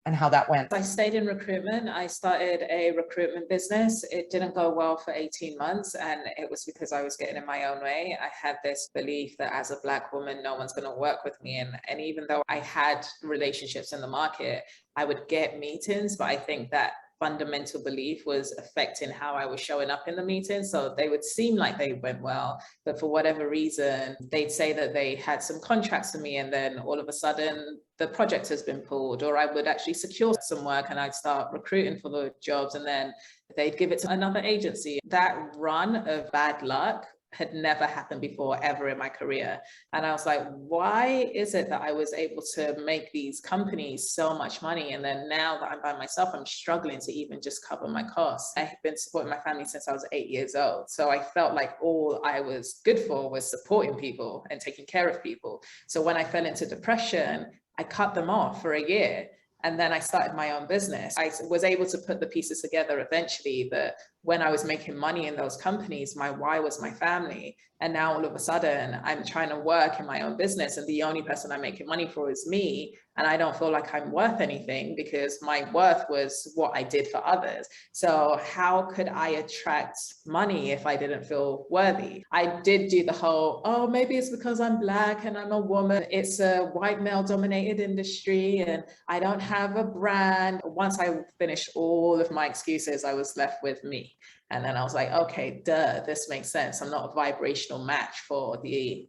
and how that went? I stayed in recruitment. I started a recruitment business. It didn't go well for 18 months, and it was because I was getting in my own way. I had this belief that as a Black woman, no one's going to work with me. And even though I had relationships in the market, I would get meetings, but I think that fundamental belief was affecting how I was showing up in the meeting. So they would seem like they went well, but for whatever reason, they'd say that they had some contracts for me, and then all of a sudden the project has been pulled, or I would actually secure some work and I'd start recruiting for the jobs, and then they'd give it to another agency. That run of bad luck had never happened before ever in my career. And I was like, why is it that I was able to make these companies so much money? And then now that I'm by myself, I'm struggling to even just cover my costs. I've been supporting my family since I was 8 years old. So I felt like all I was good for was supporting people and taking care of people. So when I fell into depression, I cut them off for a year. And then I started my own business. I was able to put the pieces together eventually, that when I was making money in those companies, my why was my family. And now all of a sudden I'm trying to work in my own business, and the only person I'm making money for is me. And I don't feel like I'm worth anything because my worth was what I did for others. So how could I attract money if I didn't feel worthy? I did do the whole, oh, maybe it's because I'm Black and I'm a woman. It's a white male dominated industry and I don't have a brand. Once I finished all of my excuses, I was left with me. And then I was like, okay, duh, this makes sense. I'm not a vibrational match for the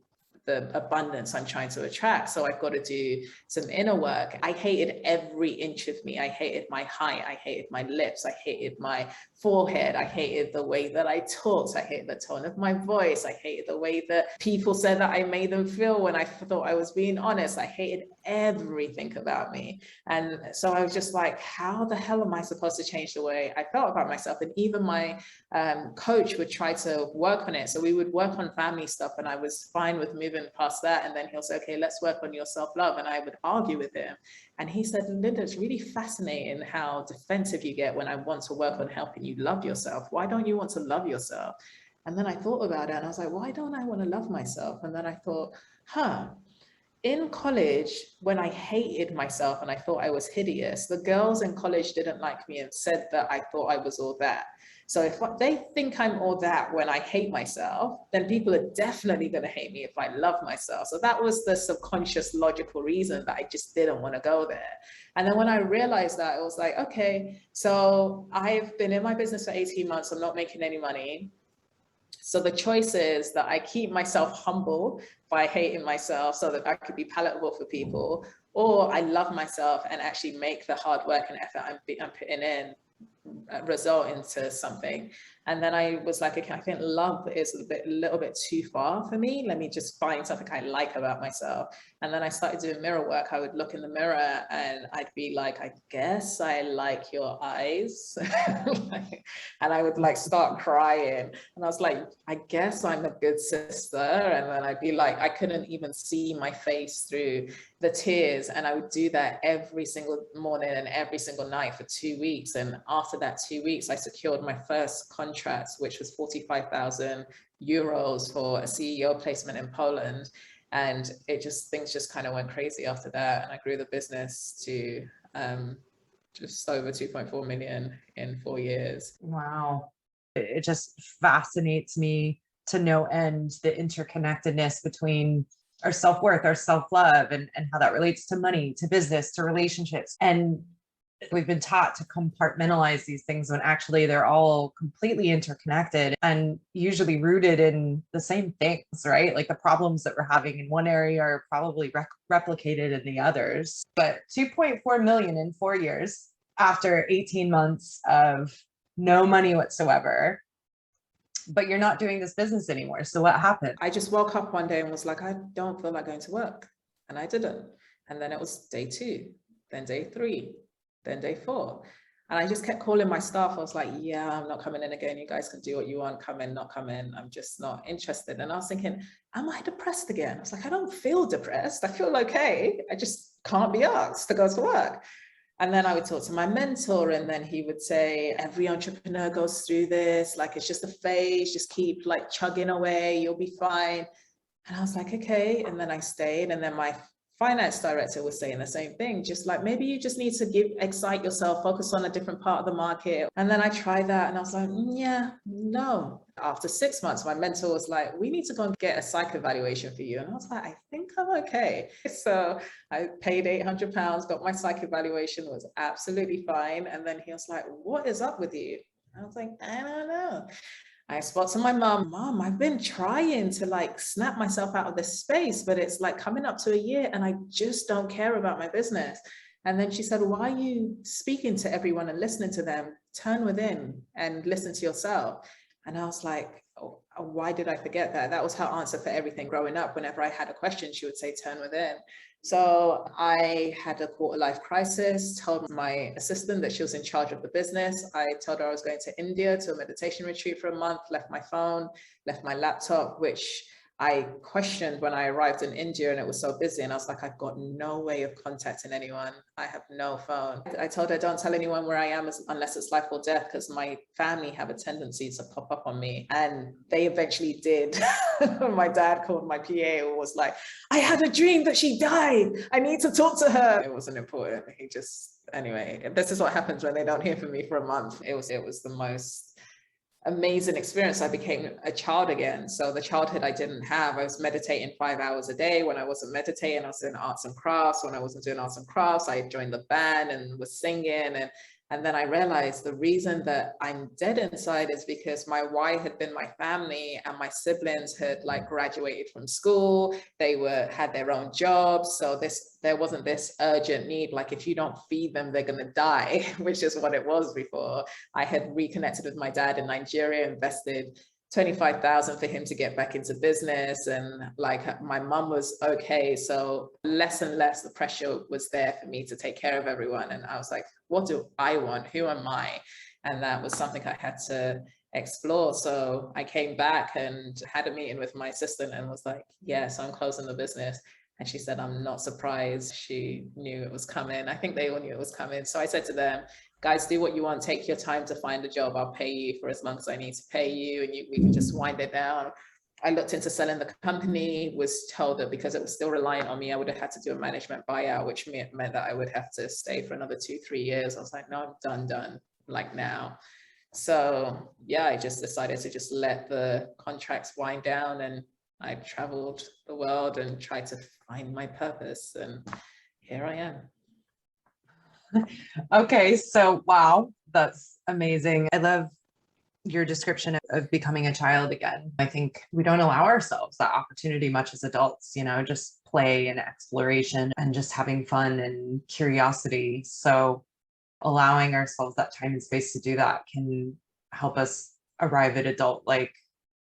abundance I'm trying to attract. So I've got to do some inner work. I hated every inch of me. I hated my height. I hated my lips. I hated my forehead. I hated the way that I talked. I hated the tone of my voice. I hated the way that people said that I made them feel when I thought I was being honest. I hated everything about me. And so I was just like, how the hell am I supposed to change the way I felt about myself? And even my coach would try to work on it. So we would work on family stuff, and I was fine with moving past that. And then he'll say, okay, let's work on your self-love. And I would argue with him. And he said, Linda, it's really fascinating how defensive you get when I want to work on helping you love yourself. Why don't you want to love yourself? And then I thought about it and I was like, why don't I want to love myself? And then I thought, in college, when I hated myself and I thought I was hideous, the girls in college didn't like me and said that I thought I was all that. So if they think I'm all that when I hate myself, then people are definitely going to hate me if I love myself. So that was the subconscious logical reason that I just didn't want to go there. And then when I realized that, I was like, okay, so I've been in my business for 18 months. I'm not making any money. So the choice is that I keep myself humble by hating myself so that I could be palatable for people, or I love myself and actually make the hard work and effort I'm putting in result into something. And then I was like, okay, I think love is a little bit too far for me. Let me just find something I like about myself. And then I started doing mirror work. I would look in the mirror and I'd be like, I guess I like your eyes. And I would like start crying. And I was like, I guess I'm a good sister. And then I'd be like, I couldn't even see my face through the tears. And I would do that every single morning and every single night for 2 weeks. And after that 2 weeks, I secured my first contract, which was 45,000 euros for a CEO placement in Poland. And things just kind of went crazy after that. And I grew the business to just over 2.4 million in 4 years. Wow. It just fascinates me to no end, the interconnectedness between our self-worth, our self-love, and how that relates to money, to business, to relationships. And we've been taught to compartmentalize these things when actually they're all completely interconnected and usually rooted in the same things, right? Like the problems that we're having in one area are probably replicated in the others. But 2.4 million in 4 years after 18 months of no money whatsoever, but you're not doing this business anymore. So what happened? I just woke up one day and was like, I don't feel like going to work. And I didn't. And then it was day 2, then day 3. Then day 4. And I just kept calling my staff. I was like, yeah, I'm not coming in again. You guys can do what you want. Come in, not come in. I'm just not interested. And I was thinking, am I depressed again? I was like, I don't feel depressed. I feel okay. I just can't be asked to go to work. And then I would talk to my mentor, and then he would say, every entrepreneur goes through this. Like, it's just a phase. Just keep like chugging away. You'll be fine. And I was like, okay. And then I stayed. And then my finance director was saying the same thing, just like, maybe you just need to excite yourself, focus on a different part of the market. And then I tried that and I was like, yeah, no. After 6 months, my mentor was like, we need to go and get a psych evaluation for you. And I was like, I think I'm okay. So I paid £800, got my psych evaluation, was absolutely fine. And then he was like, what is up with you? I was like, I don't know. I spoke to my mom, I've been trying to like snap myself out of this space, but it's like coming up to a year and I just don't care about my business. And then she said, why are you speaking to everyone and listening to them? Turn within and listen to yourself. And I was like, oh, why did I forget that? That was her answer for everything growing up. Whenever I had a question, she would say, turn within. So I had a quarter life crisis, told my assistant that she was in charge of the business. I told her I was going to India to a meditation retreat for a month, left my phone, left my laptop, which I questioned when I arrived in India and it was so busy. And I was like, I've got no way of contacting anyone. I have no phone. I told her, don't tell anyone where I am unless it's life or death, because my family have a tendency to pop up on me. And they eventually did. My dad called my PA and was like, I had a dream that she died. I need to talk to her. It wasn't important. He just, anyway, this is what happens when they don't hear from me for a month. It was the most amazing experience. I became a child again. So the childhood I didn't have, I was meditating 5 hours a day. When I wasn't meditating, I was doing arts and crafts. When I wasn't doing arts and crafts, I joined the band and was singing. And then I realized the reason that I'm dead inside is because my why had been my family, and my siblings had like graduated from school. They had their own jobs. So there wasn't this urgent need, like if you don't feed them, they're gonna die, which is what it was before. I had reconnected with my dad in Nigeria, invested 25,000 for him to get back into business, and like my mum was okay. So less and less the pressure was there for me to take care of everyone. And I was like, what do I want? Who am I? And that was something I had to explore. So I came back and had a meeting with my assistant and was like, yes, I'm closing the business. And she said, I'm not surprised. She knew it was coming. I think they all knew it was coming. So I said to them, guys, do what you want. Take your time to find a job. I'll pay you for as long as I need to pay you, and we can just wind it down. I looked into selling the company, was told that because it was still reliant on me, I would have had to do a management buyout, which meant that I would have to stay for another 2-3 years. I was like, no, I'm done, like now. So yeah, I just decided to just let the contracts wind down, and I traveled the world and tried to find my purpose, and here I am. Okay, so wow, that's amazing. I love your description of becoming a child again. I think we don't allow ourselves that opportunity much as adults, just play and exploration and just having fun and curiosity. So allowing ourselves that time and space to do that can help us arrive at adult-like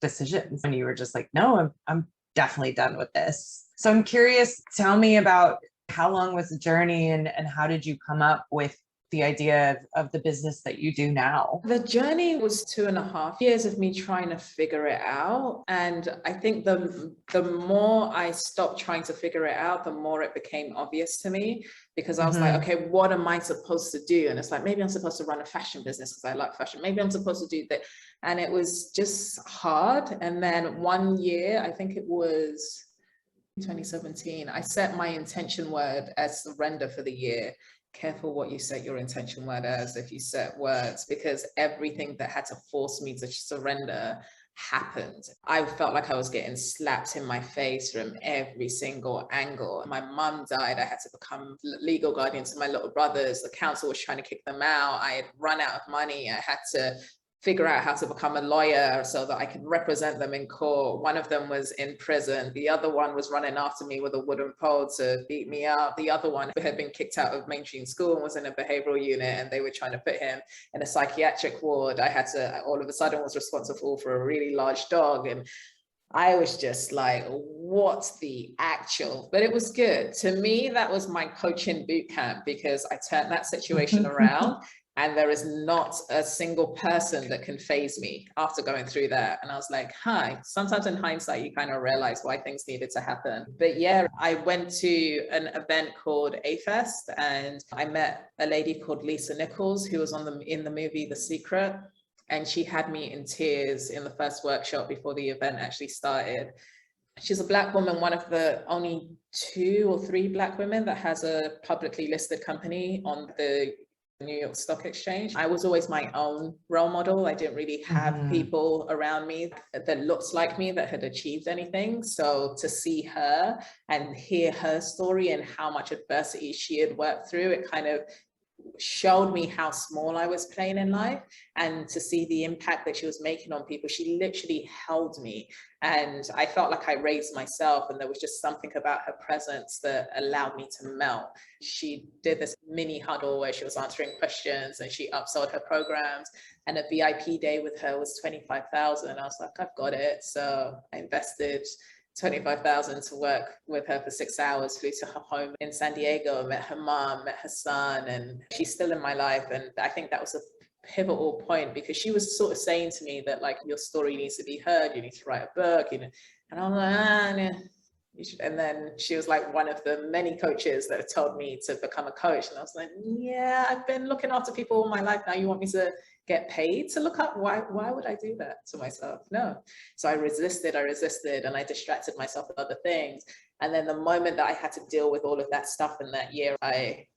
decisions. When you were just like, no, I'm definitely done with this. So I'm curious, tell me about how long was the journey, and how did you come up with the idea of the business that you do now? The journey was 2.5 years of me trying to figure it out. And I think the more I stopped trying to figure it out, the more it became obvious to me, because I was like, okay, what am I supposed to do? And it's like, maybe I'm supposed to run a fashion business because I like fashion. Maybe I'm supposed to do that. And it was just hard. And then one year, I think it was 2017, I set my intention word as surrender for the year. Careful what you set your intention word as if you set words, because everything that had to force me to surrender happened. I felt like I was getting slapped in my face from every single angle. My mum died. I had to become legal guardian to my little brothers. The council was trying to kick them out. I had run out of money. I had to figure out how to become a lawyer so that I could represent them in court. One of them was in prison. The other one was running after me with a wooden pole to beat me up. The other one had been kicked out of mainstream school and was in a behavioral unit, and they were trying to put him in a psychiatric ward. I had to, all of a sudden, was responsible for a really large dog. And I was just like, what's the actual? But it was good. To me, that was my coaching boot camp, because I turned that situation around. And there is not a single person that can faze me after going through that. And I was like, hi, sometimes in hindsight, you kind of realize why things needed to happen. But yeah, I went to an event called A-Fest, and I met a lady called Lisa Nichols, who was in the movie The Secret. And she had me in tears in the first workshop before the event actually started. She's a Black woman, one of the only 2 or 3 Black women that has a publicly listed company on the New York Stock Exchange. I was always my own role model. I didn't really have people around me that looked like me that had achieved anything. So to see her and hear her story and how much adversity she had worked through, it kind of showed me how small I was playing in life, and to see the impact that she was making on people. She literally held me, and I felt like I raised myself, and there was just something about her presence that allowed me to melt. She did this mini huddle where she was answering questions and she upsold her programs, and a VIP day with her was 25,000. I was like, I've got it. So I invested 25,000 to work with her for 6 hours, flew to her home in San Diego, met her mom, met her son, and she's still in my life. And I think that was a pivotal point, because she was sort of saying to me that, like, your story needs to be heard, you need to write a book, you know. And I'm like, nah. And then she was like one of the many coaches that have told me to become a coach. And I was like, yeah, I've been looking after people all my life. Now you want me to get paid to look up? Why would I do that to myself? No. So I resisted, and I distracted myself with other things. And then the moment that I had to deal with all of that stuff in that year, I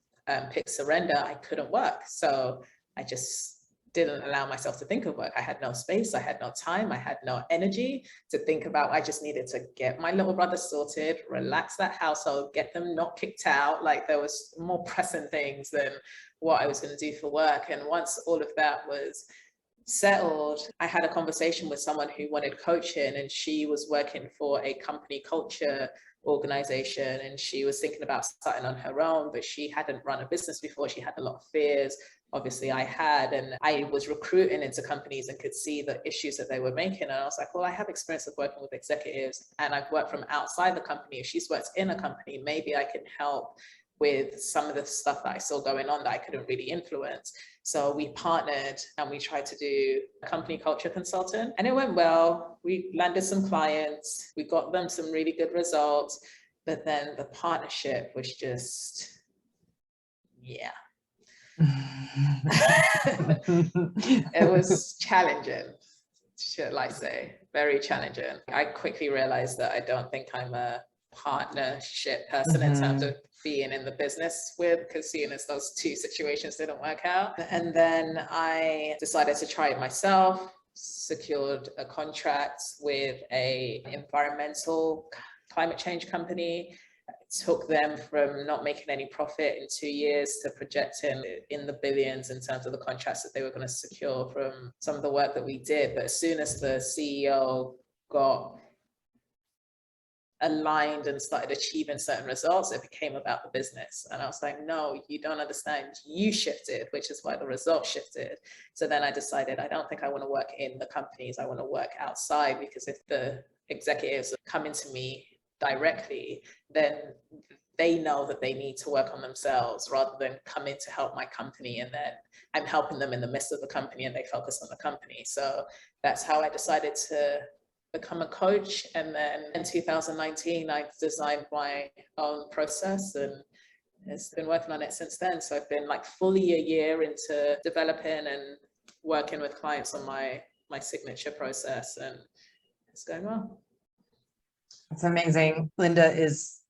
picked surrender. I couldn't work. So I just didn't allow myself to think of work. I had no space, I had no time, I had no energy to think about. I just needed to get my little brother sorted, relax that household, get them not kicked out. Like, there was more pressing things than what I was going to do for work. And once all of that was settled, I had a conversation with someone who wanted coaching, and she was working for a company culture organization, and she was thinking about starting on her own, but she hadn't run a business before. She had a lot of fears. Obviously I had, and I was recruiting into companies and could see the issues that they were making. And I was like, well, I have experience of working with executives, and I've worked from outside the company. If she's worked in a company, maybe I can help with some of the stuff that I saw going on that I couldn't really influence. So we partnered and we tried to do a company culture consultant, and it went well. We landed some clients, we got them some really good results, but then the partnership was just, yeah. It was challenging, shall I say, very challenging. I quickly realized that I don't think I'm a partnership person in terms of being in the business with, because seeing as those 2 situations didn't work out. And then I decided to try it myself, secured a contract with a environmental climate change company. Took them from not making any profit in 2 years to projecting in the billions in terms of the contracts that they were going to secure from some of the work that we did. But as soon as the CEO got aligned and started achieving certain results, it became about the business. And I was like, no, you don't understand. You shifted, which is why the results shifted. So then I decided, I don't think I want to work in the companies. I want to work outside, because if the executives are coming to me directly, then they know that they need to work on themselves rather than come in to help my company, and then I'm helping them in the midst of the company and they focus on the company. So that's how I decided to become a coach. And then in 2019 I designed my own process, and it's been working on it since then. So I've been like fully a year into developing and working with clients on my signature process, and it's going well. That's amazing. Linda is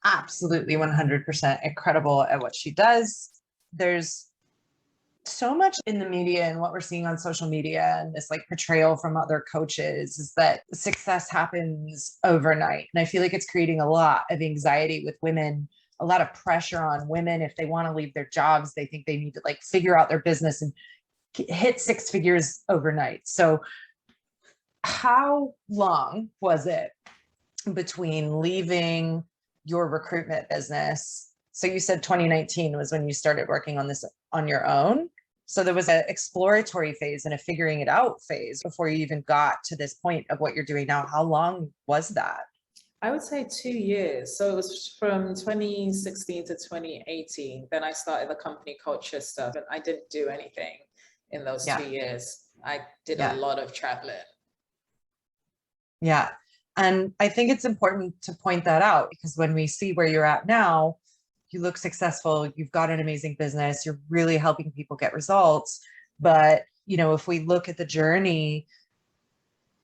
absolutely 100% incredible at what she does. There's so much in the media and what we're seeing on social media, and this like portrayal from other coaches, is that success happens overnight. And I feel like it's creating a lot of anxiety with women, a lot of pressure on women. If they want to leave their jobs, they think they need to like figure out their business and hit 6 figures overnight. So how long was it between leaving your recruitment business? So you said 2019 was when you started working on this on your own. So there was an exploratory phase and a figuring it out phase before you even got to this point of what you're doing now. How long was that? I would say 2 years. So it was from 2016 to 2018. Then I started the company culture stuff, and I didn't do anything in those 2 years. I did a lot of traveling. Yeah. And I think it's important to point that out, because when we see where you're at now, you look successful, you've got an amazing business, you're really helping people get results. But, you know, if we look at the journey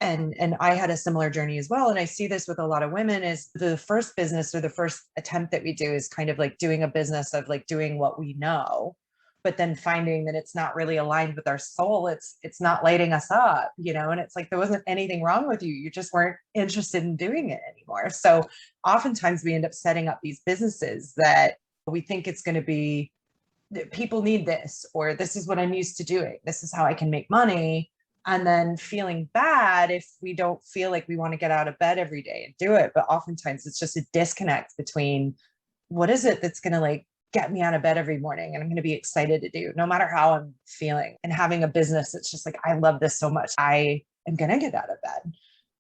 And I had a similar journey as well. And I see this with a lot of women is the first business or the first attempt that we do is kind of like doing a business of like doing what we know, but then finding that it's not really aligned with our soul. It's not lighting us up, you know, and it's like, there wasn't anything wrong with you. You just weren't interested in doing it anymore. So oftentimes we end up setting up these businesses that we think it's going to be, people need this, or this is what I'm used to doing. This is how I can make money. And then feeling bad if we don't feel like we want to get out of bed every day and do it. But oftentimes it's just a disconnect between what is it that's going to like get me out of bed every morning and I'm going to be excited to do no matter how I'm feeling. And having a business, it's just like, I love this so much. I am going to get out of bed.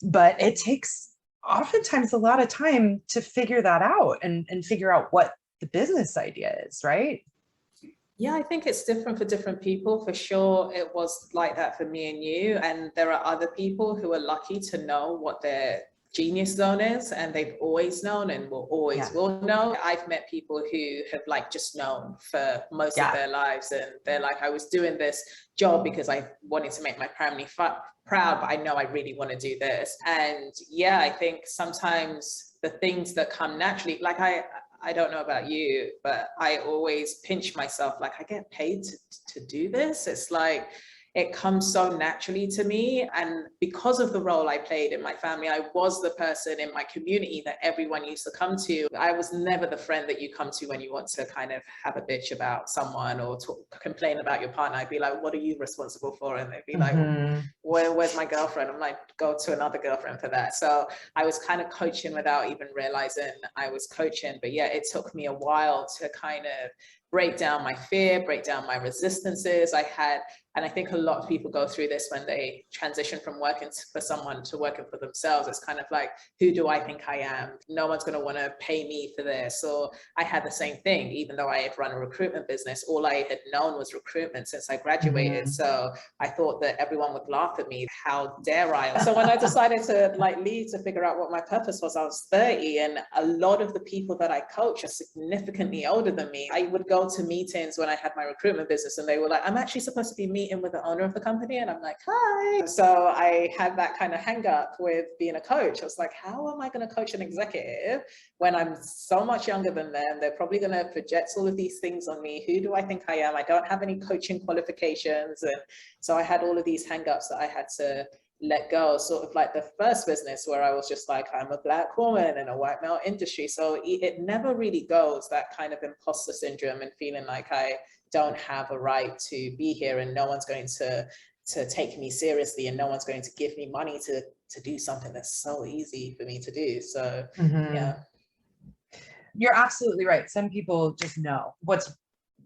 But it takes oftentimes a lot of time to figure that out and figure out what the business idea is, right? Yeah, I think it's different for different people. For sure, it was like that for me and you. And there are other people who are lucky to know what their genius zone is, and they've always known and will always will know. I've met people who have like just known for most of their lives, and they're like, I was doing this job because I wanted to make my family proud, but I know I really want to do this. And yeah, I think sometimes the things that come naturally, like I don't know about you, but I always pinch myself, like I get paid to do this. It's like, it comes so naturally to me. And because of the role I played in my family, I was the person in my community that everyone used to come to. I was never the friend that you come to when you want to kind of have a bitch about someone or complain about your partner. I'd be like, what are you responsible for? And they'd be like, where's my girlfriend? I'm like, go to another girlfriend for that. So I was kind of coaching without even realizing I was coaching. But yeah, it took me a while to kind of break down my fear, break down my resistances. And I think a lot of people go through this when they transition from working for someone to working for themselves. It's kind of like, who do I think I am? No one's going to want to pay me for this. So I had the same thing, even though I had run a recruitment business, all I had known was recruitment since I graduated. So I thought that everyone would laugh at me. How dare I? So when I decided to like leave to figure out what my purpose was, I was 30, and a lot of the people that I coach are significantly older than me. I would go to meetings when I had my recruitment business and they were like, I'm actually supposed to be meeting with the owner of the company. And I'm like, hi. So I had that kind of hang up with being a coach. I was like, how am I going to coach an executive when I'm so much younger than them? They're probably going to project all of these things on me. Who do I think I am? I don't have any coaching qualifications. And so I had all of these hang ups that I had to let go. Sort of like the first business where I was just like, I'm a Black woman in a white male industry. So it never really goes, that kind of imposter syndrome and feeling like I don't have a right to be here and no one's going to take me seriously and no one's going to give me money to do something that's so easy for me to do. So yeah. You're absolutely right. Some people just know. What's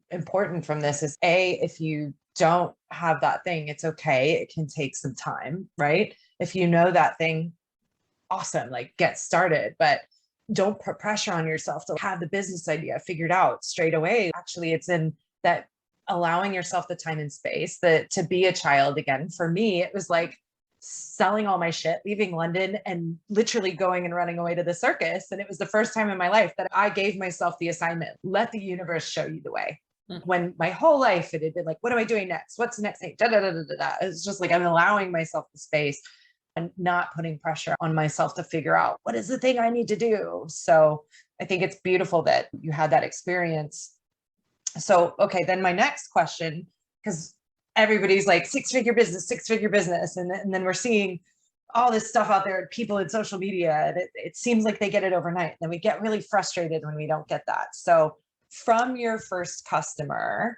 important from this is if you don't have that thing, it's okay. It can take some time, right? If you know that thing, awesome, like get started, but don't put pressure on yourself to have the business idea figured out straight away. Actually, it's in that allowing yourself the time and space that to be a child again. For me, it was like selling all my shit, leaving London and literally going and running away to the circus. And it was the first time in my life that I gave myself the assignment, let the universe show you the way. When my whole life it had been like, what am I doing next? What's the next thing? It's just like I'm allowing myself the space and not putting pressure on myself to figure out what is the thing I need to do. So I think it's beautiful that you had that experience. So, okay, then my next question, because everybody's like six-figure business. And then we're seeing all this stuff out there, people in social media, and it seems like they get it overnight. Then we get really frustrated when we don't get that. So from your first customer,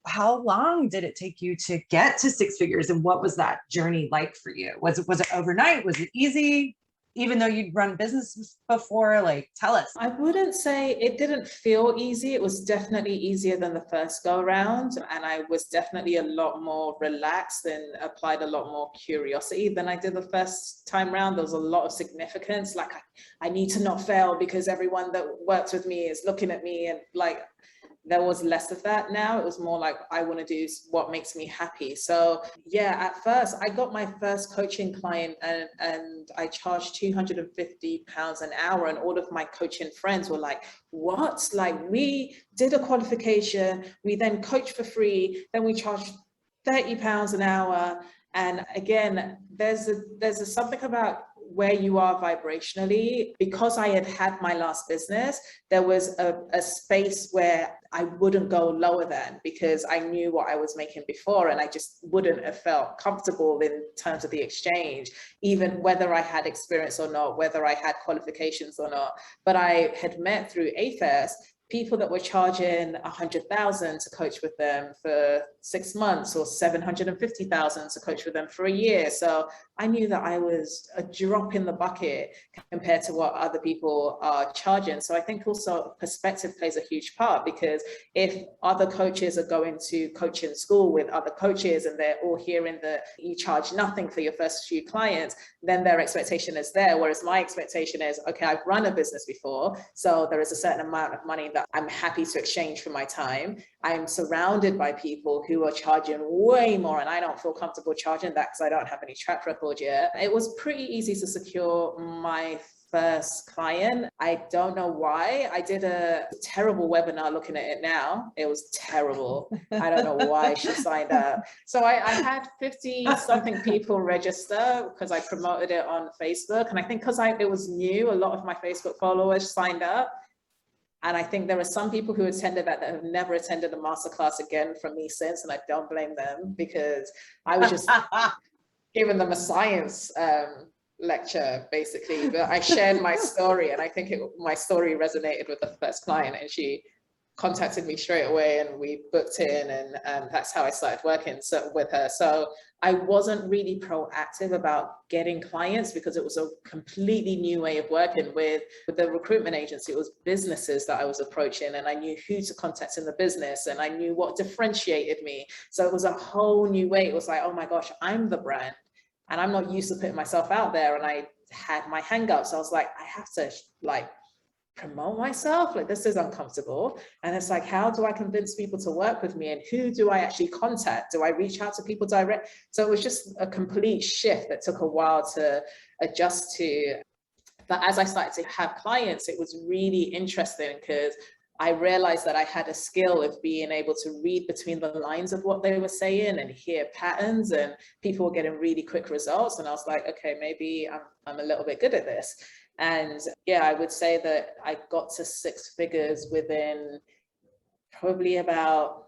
how long did it take you to get to six figures? And what was that journey like for you? Was it overnight? Was it easy? Even though you'd run businesses before, like, tell us. I wouldn't say it didn't feel easy. It was definitely easier than the first go around. And I was definitely a lot more relaxed and applied a lot more curiosity than I did the first time round. There was a lot of significance. Like, I need to not fail because everyone that works with me is looking at me, and like, there was less of that now. It was more like, I want to do what makes me happy. So yeah, at first I got my first coaching client and I charged £250 an hour, and all of my coaching friends were like, what? Like, we did a qualification, we then coached for free, then we charged £30 an hour. And again, there's something about where you are vibrationally. Because I had had my last business, there was a space where I wouldn't go lower than, because I knew what I was making before, and I just wouldn't have felt comfortable in terms of the exchange, even whether I had experience or not, whether I had qualifications or not. But I had met through AFES people that were charging 100,000 to coach with them for 6 months, or 750,000 to coach with them for a year. So I knew that I was a drop in the bucket compared to what other people are charging. So I think also perspective plays a huge part, because if other coaches are going to coaching school with other coaches and they're all hearing that you charge nothing for your first few clients, then their expectation is there. Whereas my expectation is, okay, I've run a business before, so there is a certain amount of money that I'm happy to exchange for my time. I'm surrounded by people who are charging way more, and I don't feel comfortable charging that because I don't have any track record yet. It was pretty easy to secure my first client. I don't know why. I did a terrible webinar looking at it now. It was terrible. I don't know why she signed up. So I had 50 something people register because I promoted it on Facebook. And I think because it was new, a lot of my Facebook followers signed up. And I think there are some people who attended that have never attended a masterclass again from me since, and I don't blame them, because I was just giving them a science lecture basically. But I shared my story, and I think my story resonated with the first client, and she contacted me straight away, and we booked in, and that's how I started working with her. So I wasn't really proactive about getting clients, because it was a completely new way of working with the recruitment agency. It was businesses that I was approaching, and I knew who to contact in the business, and I knew what differentiated me. So it was a whole new way. It was like, oh my gosh, I'm the brand, and I'm not used to putting myself out there. And I had my hang-ups. I was like, I have to promote myself, this is uncomfortable. And it's like, how do I convince people to work with me, and who do I actually contact? Do I reach out to people direct? So it was just a complete shift that took a while to adjust to. But as I started to have clients, it was really interesting, because I realized that I had a skill of being able to read between the lines of what they were saying and hear patterns, and people were getting really quick results. And I was like, okay, maybe I'm a little bit good at this. And yeah, I would say that I got to 6 figures within probably about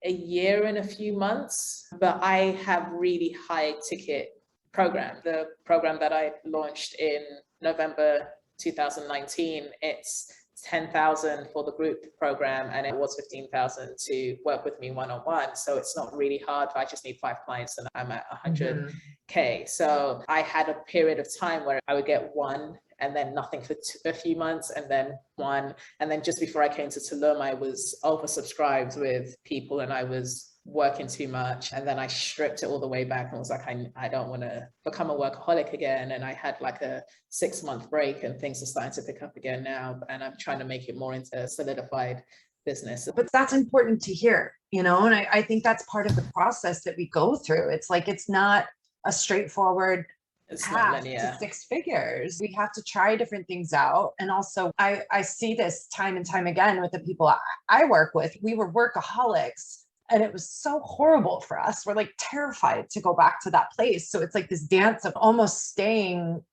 a year and a few months. But I have really high ticket program. The program that I launched in November 2019, it's 10,000 for the group program, and it was 15,000 to work with me one-on-one. So it's not really hard. I just need 5 clients and I'm at 100K. So I had a period of time where I would get 1 and then nothing for a few months, and then 1. And then just before I came to Tulum, I was oversubscribed with people, and I was working too much. And then I stripped it all the way back and was like, I don't want to become a workaholic again. And I had like a 6-month break, and things are starting to pick up again now. And I'm trying to make it more into a solidified business. But that's important to hear, and I think that's part of the process that we go through. It's like, it's not a straightforward path to 6 figures. We have to try different things out. And also I see this time and time again with the people I work with. We were workaholics, and it was so horrible for us. We're like terrified to go back to that place. So it's like this dance of almost staying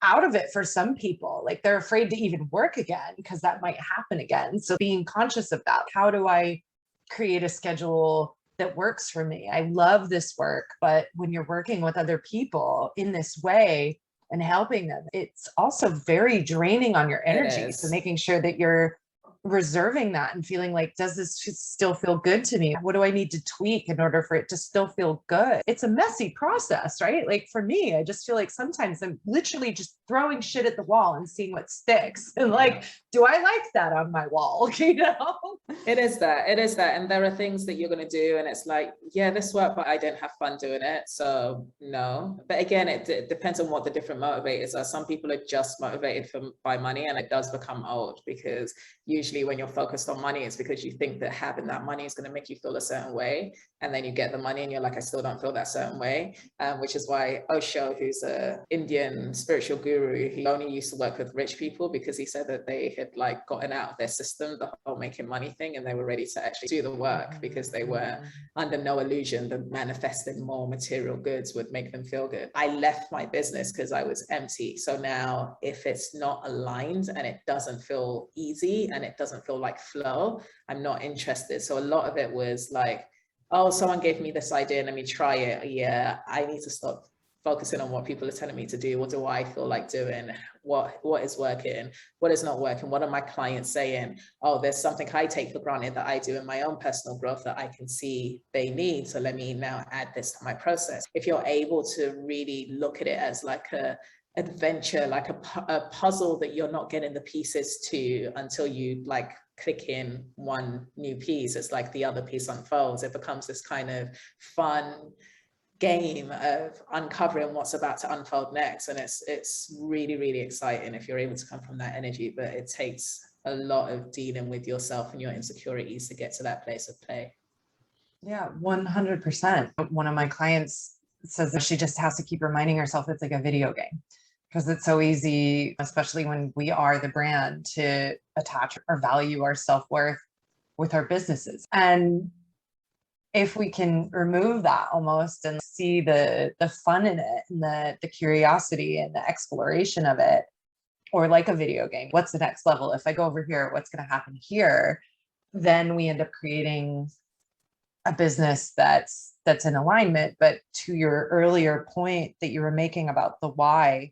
out of it for some people. Like, they're afraid to even work again because that might happen again. So being conscious of that, how do I create a schedule that works for me? I love this work, but when you're working with other people in this way and helping them, it's also very draining on your energy. So making sure that you're reserving that and feeling like, does this still feel good to me? What do I need to tweak in order for it to still feel good? It's a messy process, right? Like for me, I just feel like sometimes I'm literally just throwing shit at the wall and seeing what sticks. And like, do I like that on my wall? You know? It is that. And there are things that you're going to do, and it's like, yeah, this worked, but I didn't have fun doing it. So no. But again, it depends on what the different motivators are. Some people are just motivated by money, and it does become old, because usually usually when you're focused on money, it's because you think that having that money is going to make you feel a certain way. And then you get the money and you're like, I still don't feel that certain way. Which is why Osho, who's an Indian spiritual guru, he only used to work with rich people because he said that they had like gotten out of their system, the whole making money thing, and they were ready to actually do the work because they were under no illusion that manifesting more material goods would make them feel good. I left my business because I was empty. So now if it's not aligned and it doesn't feel easy and it doesn't feel like flow, I'm not interested. So a lot of it was like, oh, someone gave me this idea, let me try it. Yeah, I need to stop focusing on what people are telling me to do. What do I feel like doing? What is working? What is not working? What are my clients saying? Oh, there's something I take for granted that I do in my own personal growth that I can see they need. So let me now add this to my process. If you're able to really look at it as like a adventure, like a puzzle that you're not getting the pieces to until you like click in one new piece, it's like the other piece unfolds. It becomes this kind of fun game of uncovering what's about to unfold next. And it's really, really exciting if you're able to come from that energy, but it takes a lot of dealing with yourself and your insecurities to get to that place of play. Yeah, 100%. One of my clients says that she just has to keep reminding herself it's like a video game, because it's so easy, especially when we are the brand, to attach or value our self-worth with our businesses. And if we can remove that almost and see the fun in it and the curiosity and the exploration of it, or like a video game, what's the next level? If I go over here, what's going to happen here? Then we end up creating a business that's in alignment. But to your earlier point that you were making about the why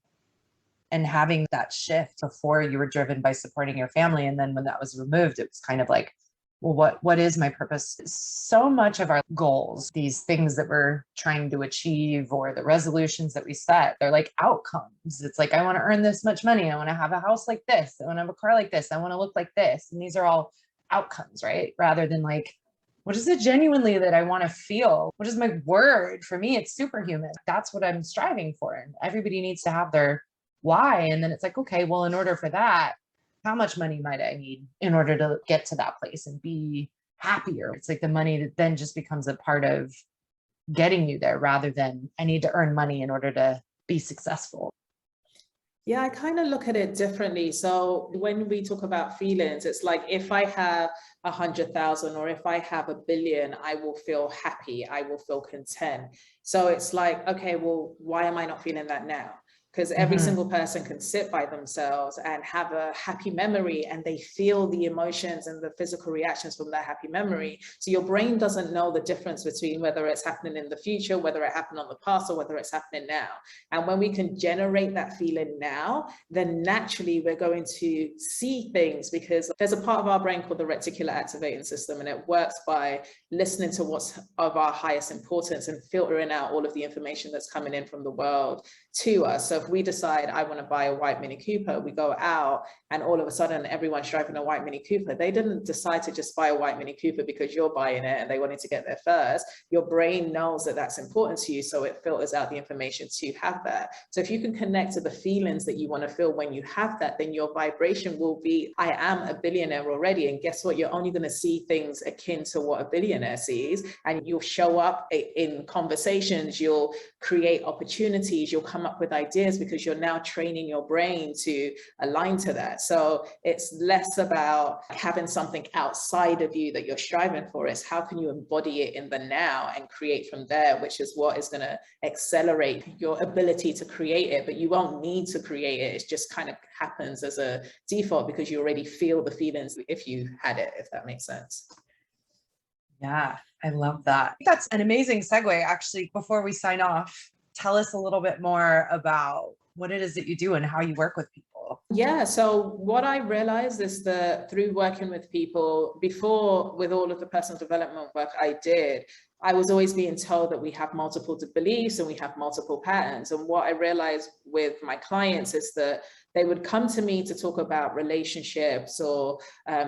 and having that shift, before you were driven by supporting your family, and then when that was removed, it was kind of like, well, what is my purpose? So much of our goals, these things that we're trying to achieve, or the resolutions that we set, they're like outcomes. It's like, I want to earn this much money. I want to have a house like this. I want to have a car like this. I want to look like this. And these are all outcomes, right? Rather than like, what is it genuinely that I want to feel? What is my word? For me, it's superhuman. That's what I'm striving for. And everybody needs to have their why. And then it's like, okay, well, in order for that, how much money might I need in order to get to that place and be happier? It's like the money that then just becomes a part of getting you there, rather than I need to earn money in order to be successful. Yeah, I kind of look at it differently. So when we talk about feelings, it's like, if I have 100,000 or if I have 1 billion, I will feel happy. I will feel content. So it's like, okay, well, why am I not feeling that now? Because every single person can sit by themselves and have a happy memory, and they feel the emotions and the physical reactions from that happy memory. So your brain doesn't know the difference between whether it's happening in the future, whether it happened on the past, or whether it's happening now. And when we can generate that feeling now, then naturally we're going to see things, because there's a part of our brain called the reticular activating system, and it works by listening to what's of our highest importance and filtering out all of the information that's coming in from the world to us. So if we decide I want to buy a white Mini Cooper, we go out and all of a sudden everyone's driving a white Mini Cooper. They didn't decide to just buy a white Mini Cooper because you're buying it and they wanted to get there first. Your brain knows that that's important to you, so it filters out the information to have that. So if you can connect to the feelings that you want to feel when you have that, then your vibration will be, I am a billionaire already. And guess what? You're only going to see things akin to what a billionaire sees, and you'll show up in conversations, you'll create opportunities, you'll come up with ideas, because you're now training your brain to align to that. So it's less about having something outside of you that you're striving for. It's how can you embody it in the now and create from there, which is what is going to accelerate your ability to create it. But you won't need to create it. It just kind of happens as a default because you already feel the feelings if you had it, if that makes sense. Yeah, I love that. That's an amazing segue. Actually, before we sign off, tell us a little bit more about what it is that you do and how you work with people. Yeah, so what I realized is that through working with people before, with all of the personal development work I did, I was always being told that we have multiple beliefs and we have multiple patterns. And what I realized with my clients is that they would come to me to talk about relationships or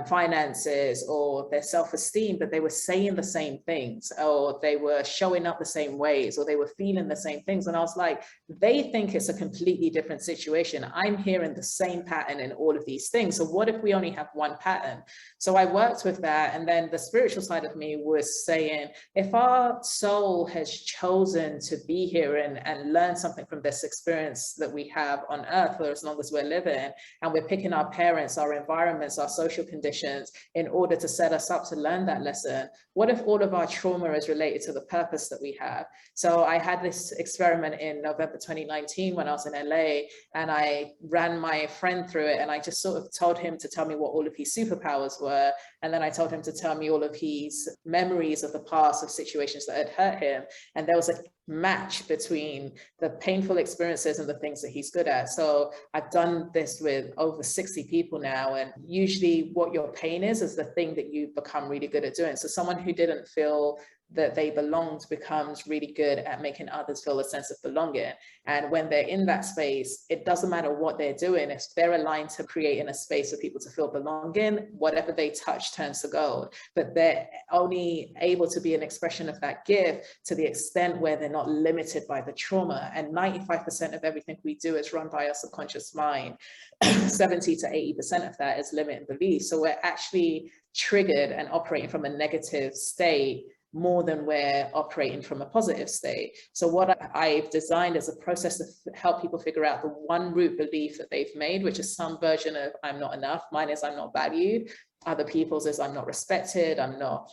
finances or their self-esteem, but they were saying the same things, or they were showing up the same ways, or they were feeling the same things. And I was like, they think it's a completely different situation. I'm hearing the same pattern in all of these things. So what if we only have one pattern? So I worked with that. And then the spiritual side of me was saying, if our soul has chosen to be here and learn something from this experience that we have on earth for as long as we're living, and we're picking our parents, our environments, our social conditions in order to set us up to learn that lesson, what if all of our trauma is related to the purpose that we have? So I had this experiment in November 2019 when I was in LA, and I ran my friend through it, and I just sort of told him to tell me what all of his superpowers were. And then I told him to tell me all of his memories of the past, of situations that had hurt him. And there was a match between the painful experiences and the things that he's good at. So I've done this with over 60 people now. And usually what your pain is the thing that you become really good at doing. So someone who didn't feel that they belonged becomes really good at making others feel a sense of belonging. And when they're in that space, it doesn't matter what they're doing. If they're aligned to creating a space for people to feel belonging, whatever they touch turns to gold. But they're only able to be an expression of that gift to the extent where they're not limited by the trauma. And 95% of everything we do is run by our subconscious mind. 70 to 80% of that is limiting belief. So we're actually triggered and operating from a negative state more than we're operating from a positive state. So what I've designed is a process to help people figure out the one root belief that they've made, which is some version of I'm not enough. Mine is I'm not valued. Other people's is I'm not respected, I'm not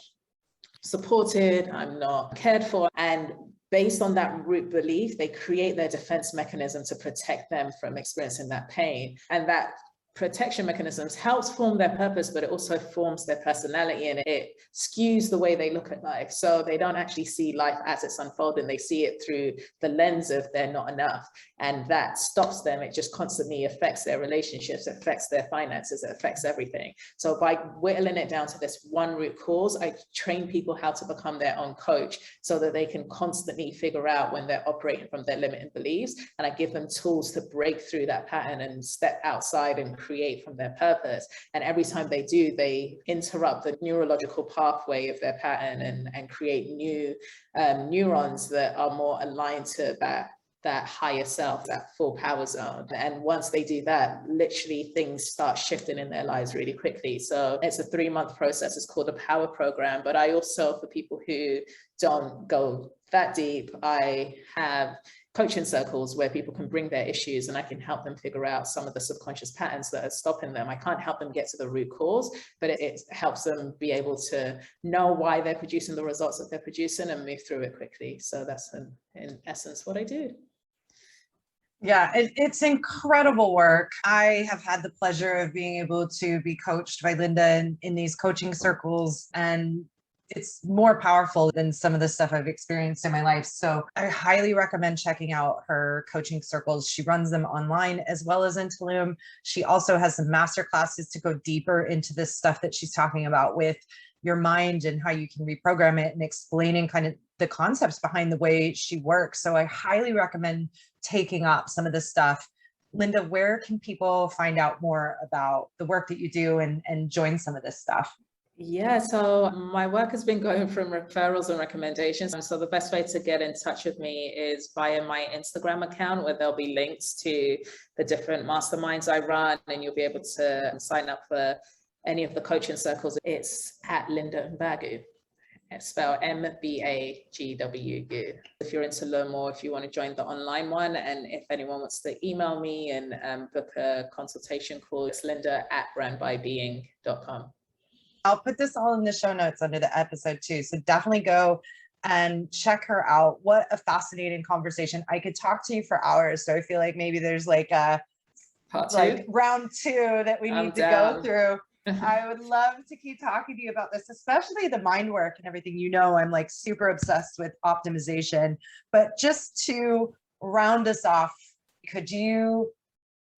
supported, I'm not cared for. And based on that root belief, they create their defense mechanism to protect them from experiencing that pain. And that protection mechanisms helps form their purpose, but it also forms their personality, and it skews the way they look at life. So they don't actually see life as it's unfolding. They see it through the lens of they're not enough. And that stops them. It just constantly affects their relationships, it affects their finances, it affects everything. So by whittling it down to this one root cause, I train people how to become their own coach so that they can constantly figure out when they're operating from their limiting beliefs. And I give them tools to break through that pattern and step outside and create from their purpose. And every time they do, they interrupt the neurological pathway of their pattern and create new neurons that are more aligned to that higher self, that full power zone. And once they do that, literally things start shifting in their lives really quickly. So it's a 3-month process. It's called a power program. But I also, for people who don't go that deep, I have coaching circles where people can bring their issues and I can help them figure out some of the subconscious patterns that are stopping them. I can't help them get to the root cause, but it helps them be able to know why they're producing the results that they're producing and move through it quickly. So that's in essence what I do. Yeah, it's incredible work. I have had the pleasure of being able to be coached by Linda in these coaching circles, and it's more powerful than some of the stuff I've experienced in my life. So I highly recommend checking out her coaching circles. She runs them online as well as in Tulum. She also has some master classes to go deeper into this stuff that she's talking about with your mind and how you can reprogram it, and explaining kind of the concepts behind the way she works. So I highly recommend taking up some of this stuff. Linda, where can people find out more about the work that you do and join some of this stuff? Yeah, so my work has been going from referrals and recommendations. And so the best way to get in touch with me is via my Instagram account, where there'll be links to the different masterminds I run, and you'll be able to sign up for any of the coaching circles. It's at Linda Mbagwu. It's spelled Mbagwu. If you're into learn more, if you want to join the online one, and if anyone wants to email me and book a consultation call, it's linda@brandbybeing.com. I'll put this all in the show notes under the episode too. So definitely go and check her out. What a fascinating conversation. I could talk to you for hours. So I feel like maybe there's like a round 2 that we need to go through. I would love to keep talking to you about this, especially the mind work and everything. You know, I'm like super obsessed with optimization. But just to round us off, could you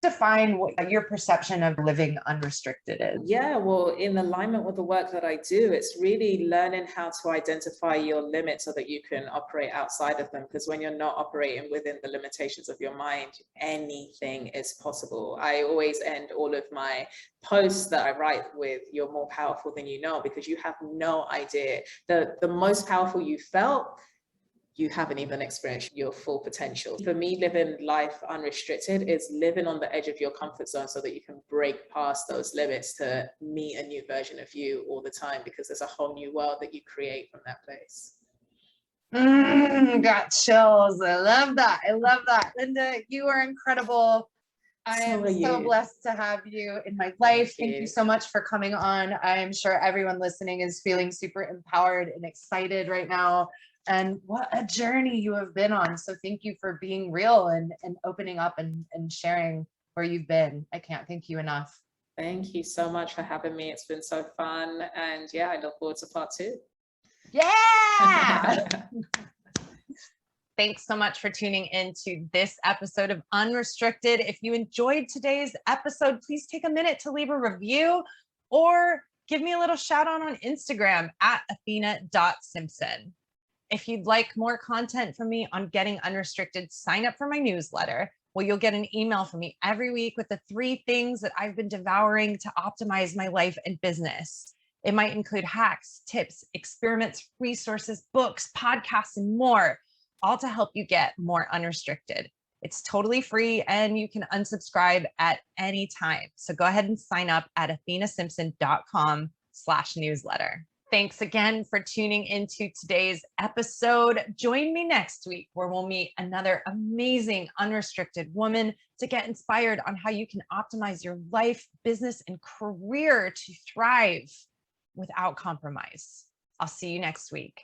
define what your perception of living unrestricted is. Yeah, well, in alignment with the work that I do, it's really learning how to identify your limits so that you can operate outside of them. Because when you're not operating within the limitations of your mind, anything is possible. I always end all of my posts that I write with, "You're more powerful than you know," because you have no idea. The most powerful you felt, you haven't even experienced your full potential. For me, living life unrestricted is living on the edge of your comfort zone so that you can break past those limits to meet a new version of you all the time, because there's a whole new world that you create from that place. Got chills. I love that. I love that. Linda, you are incredible. I am so blessed to have you in my life. Thank you so much for coming on. I'm sure everyone listening is feeling super empowered and excited right now. And what a journey you have been on. So thank you for being real and opening up and sharing where you've been. I can't thank you enough. Thank you so much for having me. It's been so fun. And yeah, I look forward to part 2. Yeah. Thanks so much for tuning into this episode of Unrestricted. If you enjoyed today's episode, please take a minute to leave a review or give me a little shout out on Instagram at athena.simpson. If you'd like more content from me on getting unrestricted, sign up for my newsletter, where you'll get an email from me every week with the 3 things that I've been devouring to optimize my life and business. It might include hacks, tips, experiments, resources, books, podcasts, and more, all to help you get more unrestricted. It's totally free and you can unsubscribe at any time. So go ahead and sign up at athenasimpson.com/newsletter. Thanks again for tuning into today's episode. Join me next week where we'll meet another amazing unrestricted woman to get inspired on how you can optimize your life, business, and career to thrive without compromise. I'll see you next week.